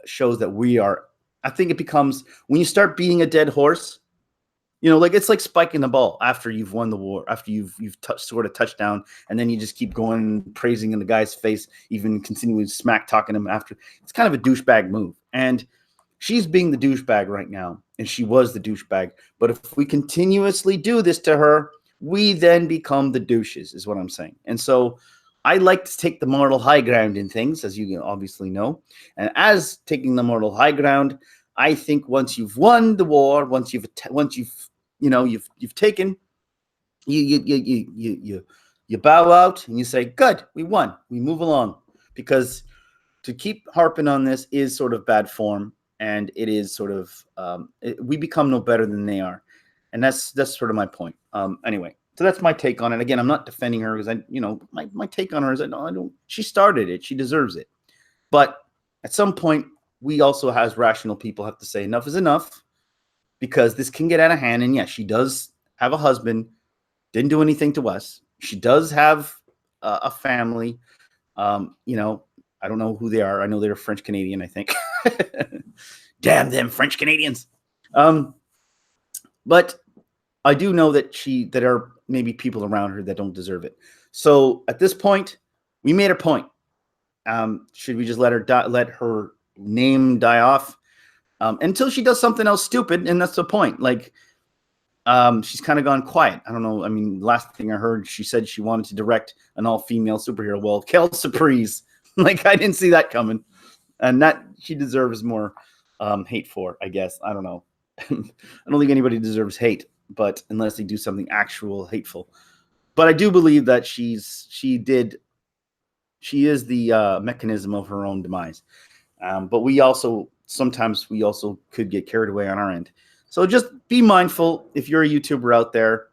shows that we are. I think it becomes when you start beating a dead horse. Like it's like spiking the ball after you've won the war, after you've scored a touchdown, and then you just keep going praising in the guy's face, even continuing smack talking him after. It's kind of a douchebag move, and she's being the douchebag right now, and she was the douchebag. But if we continuously do this to her, we then become the douches, is what I'm saying. And so I like to take the moral high ground in things, as you obviously know. And as taking the moral high ground, I think once you've won the war, once you've taken, you bow out and you say, "Good, we won." We move along, because to keep harping on this is sort of bad form, and it is sort of we become no better than they are, and that's sort of my point. Anyway, so that's my take on it. Again, I'm not defending her because my take on her is I don't. She started it. She deserves it. But at some point, we also, as rational people, have to say enough is enough, because this can get out of hand. And yes, she does have a husband. Didn't do anything to us. She does have a family. I don't know who they are. I know they're French Canadian, I think. Damn them French Canadians. Um, but I do know that there are maybe people around her that don't deserve it. So at this point, we made our point. Should we just let her name die off until she does something else stupid? And that's the point. Like, she's kind of gone quiet. I don't know. I mean, last thing I heard, she said she wanted to direct an all-female superhero. Well, Kel Surprise. Like, I didn't see that coming. And that she deserves more hate for, I guess. I don't know. I don't think anybody deserves hate, but unless they do something actual hateful. But I do believe that she is the mechanism of her own demise. But sometimes we also could get carried away on our end. So just be mindful if you're a YouTuber out there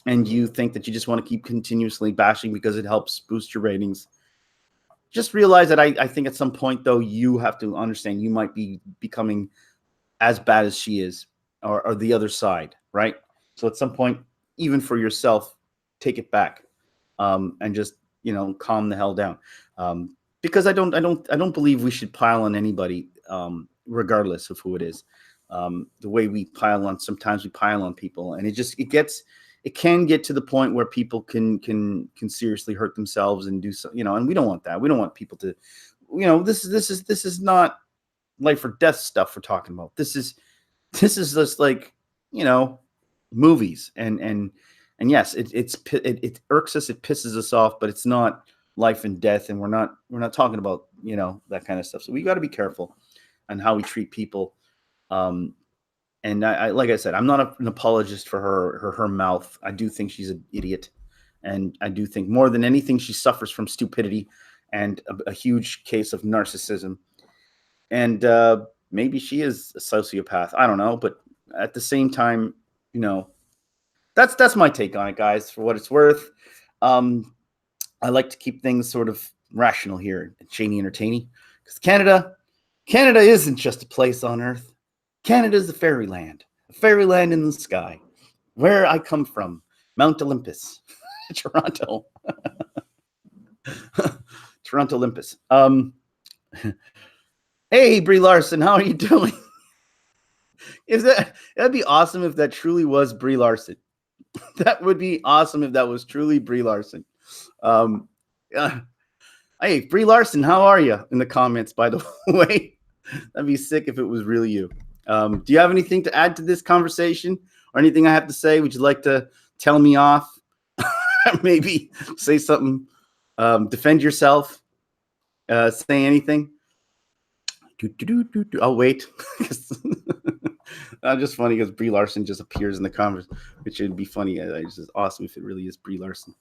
and you think that you just want to keep continuously bashing because it helps boost your ratings. Just realize that I think at some point, though, you have to understand you might be becoming as bad as she is, or the other side, right? So at some point, even for yourself, take it back, and just calm the hell down, because I don't believe we should pile on anybody, regardless of who it is. The way sometimes we pile on people, and it can get to the point where people can seriously hurt themselves and do so, and we don't want that. We don't want people to, this is not life or death stuff we're talking about. This is just like, movies, and yes, it irks us, it pisses us off, but it's not life and death, and we're not talking about that kind of stuff. So we got to be careful on how we treat people. And I like I said, I'm not an apologist for her mouth. I do think she's an idiot, and I do think more than anything she suffers from stupidity and a huge case of narcissism. And maybe she is a sociopath. I don't know, but at the same time, you know, that's my take on it, guys. For what it's worth, I like to keep things sort of rational here at Cheney Entertaining, because Canada isn't just a place on Earth. Canada is a fairyland in the sky, where I come from, Mount Olympus, Toronto, Toronto Olympus. Hey, Brie Larson, how are you doing? That'd be awesome if that truly was Brie Larson. That would be awesome if that was truly Brie Larson. Hey, Brie Larson, how are you? In the comments, by the way. That'd be sick if it was really you. Do you have anything to add to this conversation or anything I have to say? Would you like to tell me off? Maybe say something, defend yourself, say anything? I'll wait. Just funny because Brie Larson just appears in the comments, which would be funny. It's just awesome if it really is Brie Larson.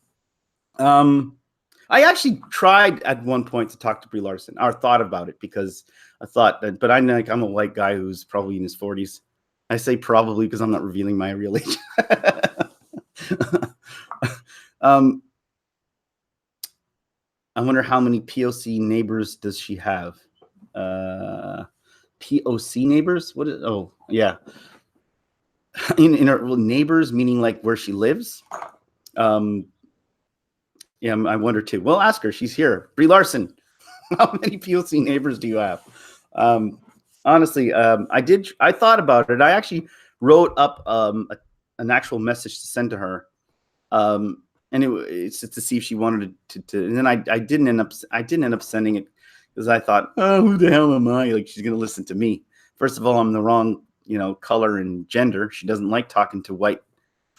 I actually tried at one point to talk to Brie Larson, or thought about it, because I thought that, but I'm a white guy who's probably in his 40s. I say probably because I'm not revealing my real age. I wonder how many POC neighbors does she have? POC neighbors? What is? Oh, yeah. In her neighbors, meaning like where she lives. Yeah, I wonder too. Well, ask her. She's here. Brie Larson, how many POC neighbors do you have? Honestly, I thought about it. I actually wrote up an actual message to send to her, and it's just to see if she wanted to. And then I didn't end up sending it because I thought, oh, who the hell am I? Like, she's gonna listen to me. First of all, I'm the wrong, color and gender. She doesn't like talking to white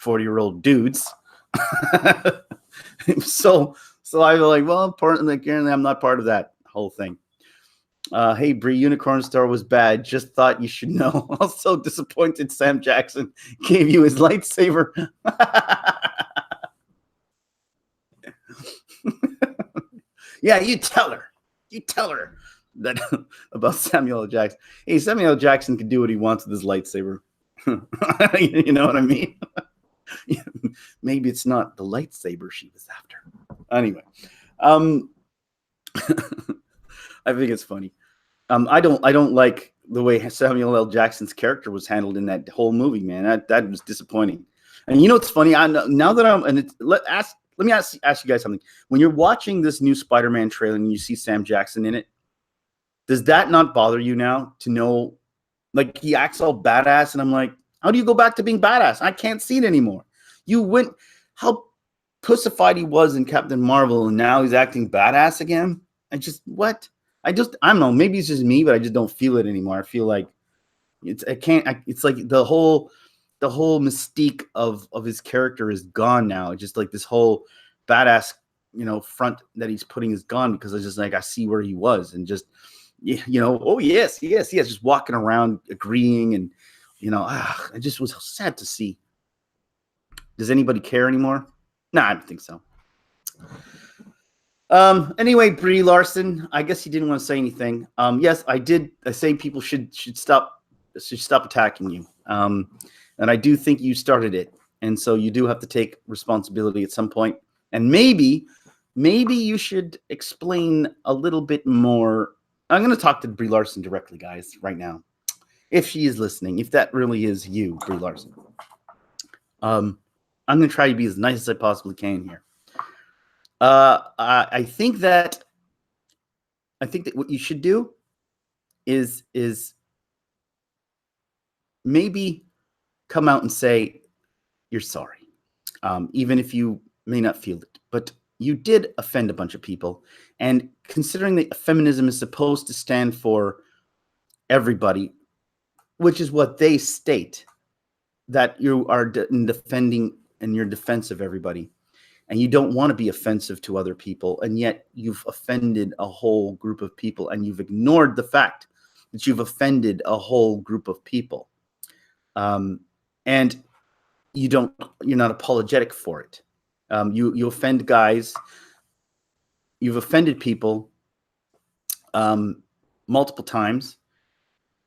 40-year-old dudes. So I was like, well, apparently I'm not part of that whole thing. Hey, Brie, Unicorn Star was bad. Just thought you should know. Also disappointed Sam Jackson gave you his lightsaber. Yeah, you tell her. You tell her that about Samuel L. Jackson. Hey, Samuel L. Jackson can do what he wants with his lightsaber. You know what I mean? Maybe it's not the lightsaber she was after. Anyway, I think it's funny. I don't like the way Samuel L. Jackson's character was handled in that whole movie, man. That was disappointing. And it's funny. Now that I'm, and let me ask you guys something. When you're watching this new Spider-Man trailer and you see Sam Jackson in it, does that not bother you now to know, like, he acts all badass, and I'm like, how do you go back to being badass? I can't see it anymore. You went, how pussified he was in Captain Marvel, and now he's acting badass again. I don't know. Maybe it's just me, but I just don't feel it anymore. I feel like it's like the whole mystique of his character is gone now. It's just like this whole badass, front that he's putting is gone, because it's just like, I see where he was, and just, oh yes, just walking around agreeing, and it just was sad to see. Does anybody care anymore? No, I don't think so. Anyway, Brie Larson, I guess you didn't want to say anything. Yes, I did. I say people should stop attacking you. And I do think you started it, and so you do have to take responsibility at some point. And maybe you should explain a little bit more. I'm going to talk to Brie Larson directly, guys, right now, if she is listening. If that really is you, Brie Larson. I'm going to try to be as nice as I possibly can here. I think that what you should do is maybe come out and say you're sorry, even if you may not feel it. But you did offend a bunch of people, and considering that feminism is supposed to stand for everybody, which is what they state, that you are defending in your defense of everybody. And you don't want to be offensive to other people, and yet you've offended a whole group of people, and you've ignored the fact that you've offended a whole group of people. And you're not apologetic for it. You offend guys. You've offended people multiple times,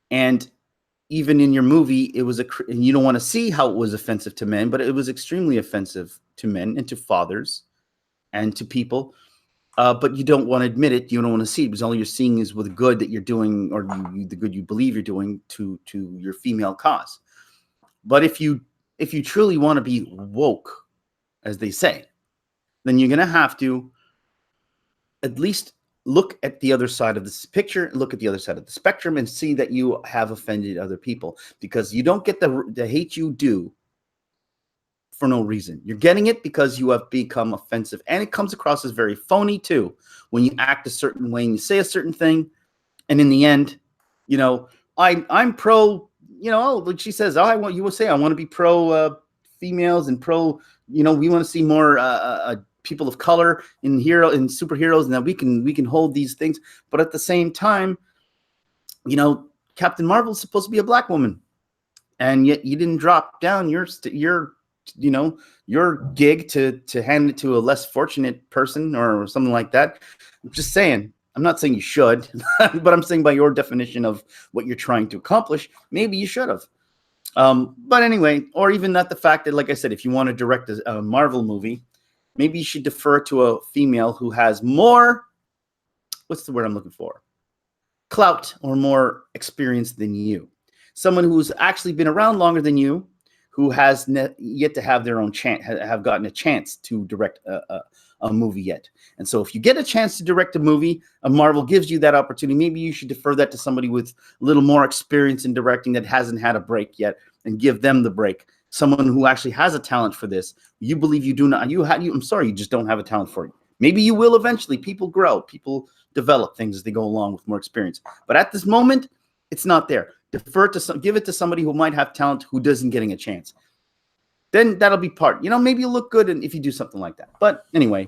and even in your movie, it was and you don't want to see how it was offensive to men, but it was extremely offensive to men and to fathers and to people. But you don't want to admit it. You don't want to see it because all you're seeing is with the good that you're doing, or the good you believe you're doing to your female cause. But if you truly want to be woke, as they say, then you're going to have to at least look at the other side of this picture, look at the other side of the spectrum, and see that you have offended other people, because you don't get the hate you do for no reason. You're getting it because you have become offensive, and it comes across as very phony too when you act a certain way and you say a certain thing, and in the end, I'm pro. Like she says, I want to be pro females and pro. We want to see more people of color in superheroes, and that we can hold these things. But at the same time, Captain Marvel is supposed to be a black woman, and yet you didn't drop down your gig to hand it to a less fortunate person or something like that. I'm just saying. I'm not saying you should, but I'm saying by your definition of what you're trying to accomplish, maybe you should have. But anyway, or even not the fact that, like I said, if you want to direct a Marvel movie, maybe you should defer to a female who has more, what's the word I'm looking for? Clout, or more experience than you. Someone who's actually been around longer than you, who has yet to have their own chance, have gotten a chance to direct a movie yet. And so if you get a chance to direct a movie, Marvel gives you that opportunity. Maybe you should defer that to somebody with a little more experience in directing that hasn't had a break yet, and give them the break. Someone who actually has a talent for this. You believe you do not. I'm sorry, you just don't have a talent for it. Maybe you will eventually. People grow. People develop things as they go along with more experience. But at this moment, it's not there. Give it to somebody who might have talent who doesn't getting a chance. Then that'll be part. Maybe you'll look good if you do something like that. But anyway,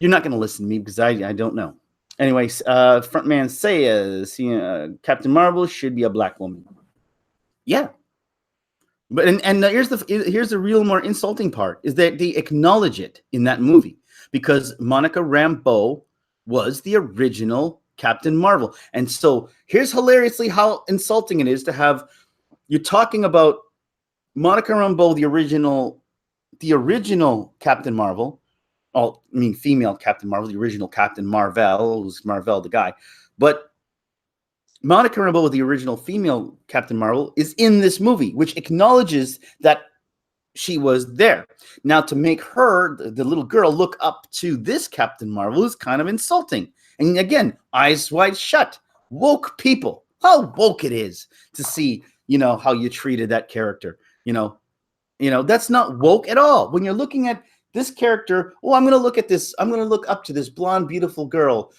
you're not going to listen to me because I don't know. Anyway, Frontman says Captain Marvel should be a black woman. Yeah. But here's the real more insulting part is that they acknowledge it in that movie, because Monica Rambeau was the original Captain Marvel. And so here's hilariously how insulting it is to have you're talking about Monica Rambeau, the original Captain Marvel. Female Captain Marvel, the original Captain Marvel, who's Marvel the guy. But Monica Rambeau, the original female Captain Marvel, is in this movie, which acknowledges that she was there. Now, to make her, the little girl, look up to this Captain Marvel is kind of insulting. And again, eyes wide shut. Woke people. How woke it is to see, how you treated that character. That's not woke at all. When you're looking at this character, I'm going to look at this. I'm going to look up to this blonde, beautiful girl,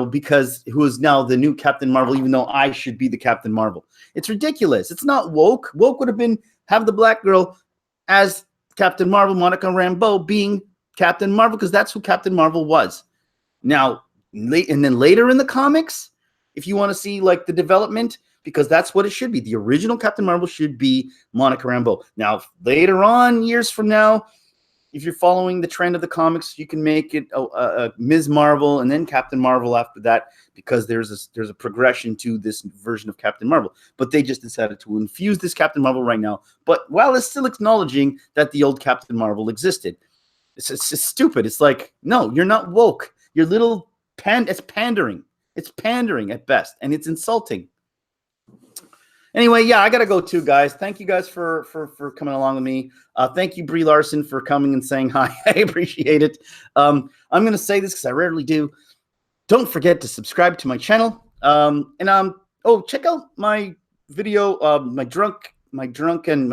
because who is now the new Captain Marvel, even though I should be the Captain Marvel. It's ridiculous. It's not woke. Woke would have been have the black girl as Captain Marvel, Monica Rambeau being Captain Marvel, because that's who Captain Marvel was. Now, and then later in the comics, if you want to see like the development, because that's what it should be. The original Captain Marvel should be Monica Rambeau. Now, later on, years from now, if you're following the trend of the comics, you can make it Ms. Marvel and then Captain Marvel after that, because there's a progression to this version of Captain Marvel. But they just decided to infuse this Captain Marvel right now. But while it's still acknowledging that the old Captain Marvel existed, it's stupid. It's like, no, you're not woke. You're little it's pandering. It's pandering at best, and it's insulting. Anyway, yeah, I gotta go too, guys. Thank you guys for coming along with me. Thank you, Brie Larson, for coming and saying hi. I appreciate it. I'm gonna say this because I rarely do. Don't forget to subscribe to my channel. Check out my video, my drunken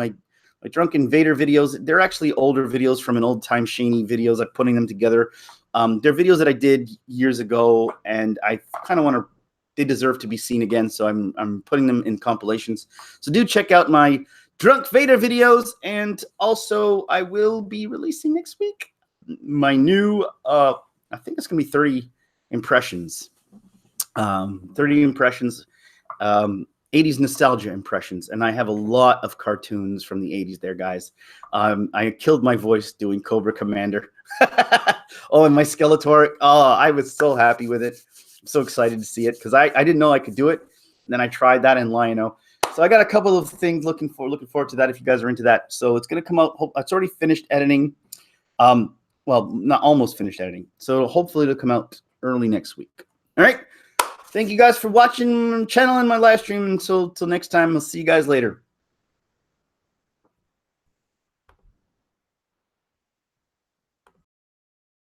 Vader videos. They're actually older videos from an old time Shaney videos. I'm putting them together. They're videos that I did years ago, and I kind of want to. They deserve to be seen again, so I'm putting them in compilations. So do check out my Drunk Vader videos, and also I will be releasing next week my new, I think it's going to be 30 impressions. 30 impressions, 80s nostalgia impressions, and I have a lot of cartoons from the 80s there, guys. I killed my voice doing Cobra Commander. And my Skeletor. Oh, I was so happy with it. I'm so excited to see it because I didn't know I could do it. Then I tried that in Lino. So I got a couple of things looking forward to that if you guys are into that. So it's gonna come out. It's already finished editing. Well, not almost finished editing. So hopefully it'll come out early next week. All right. Thank you guys for watching channel and my live stream. Until next time, I'll see you guys later.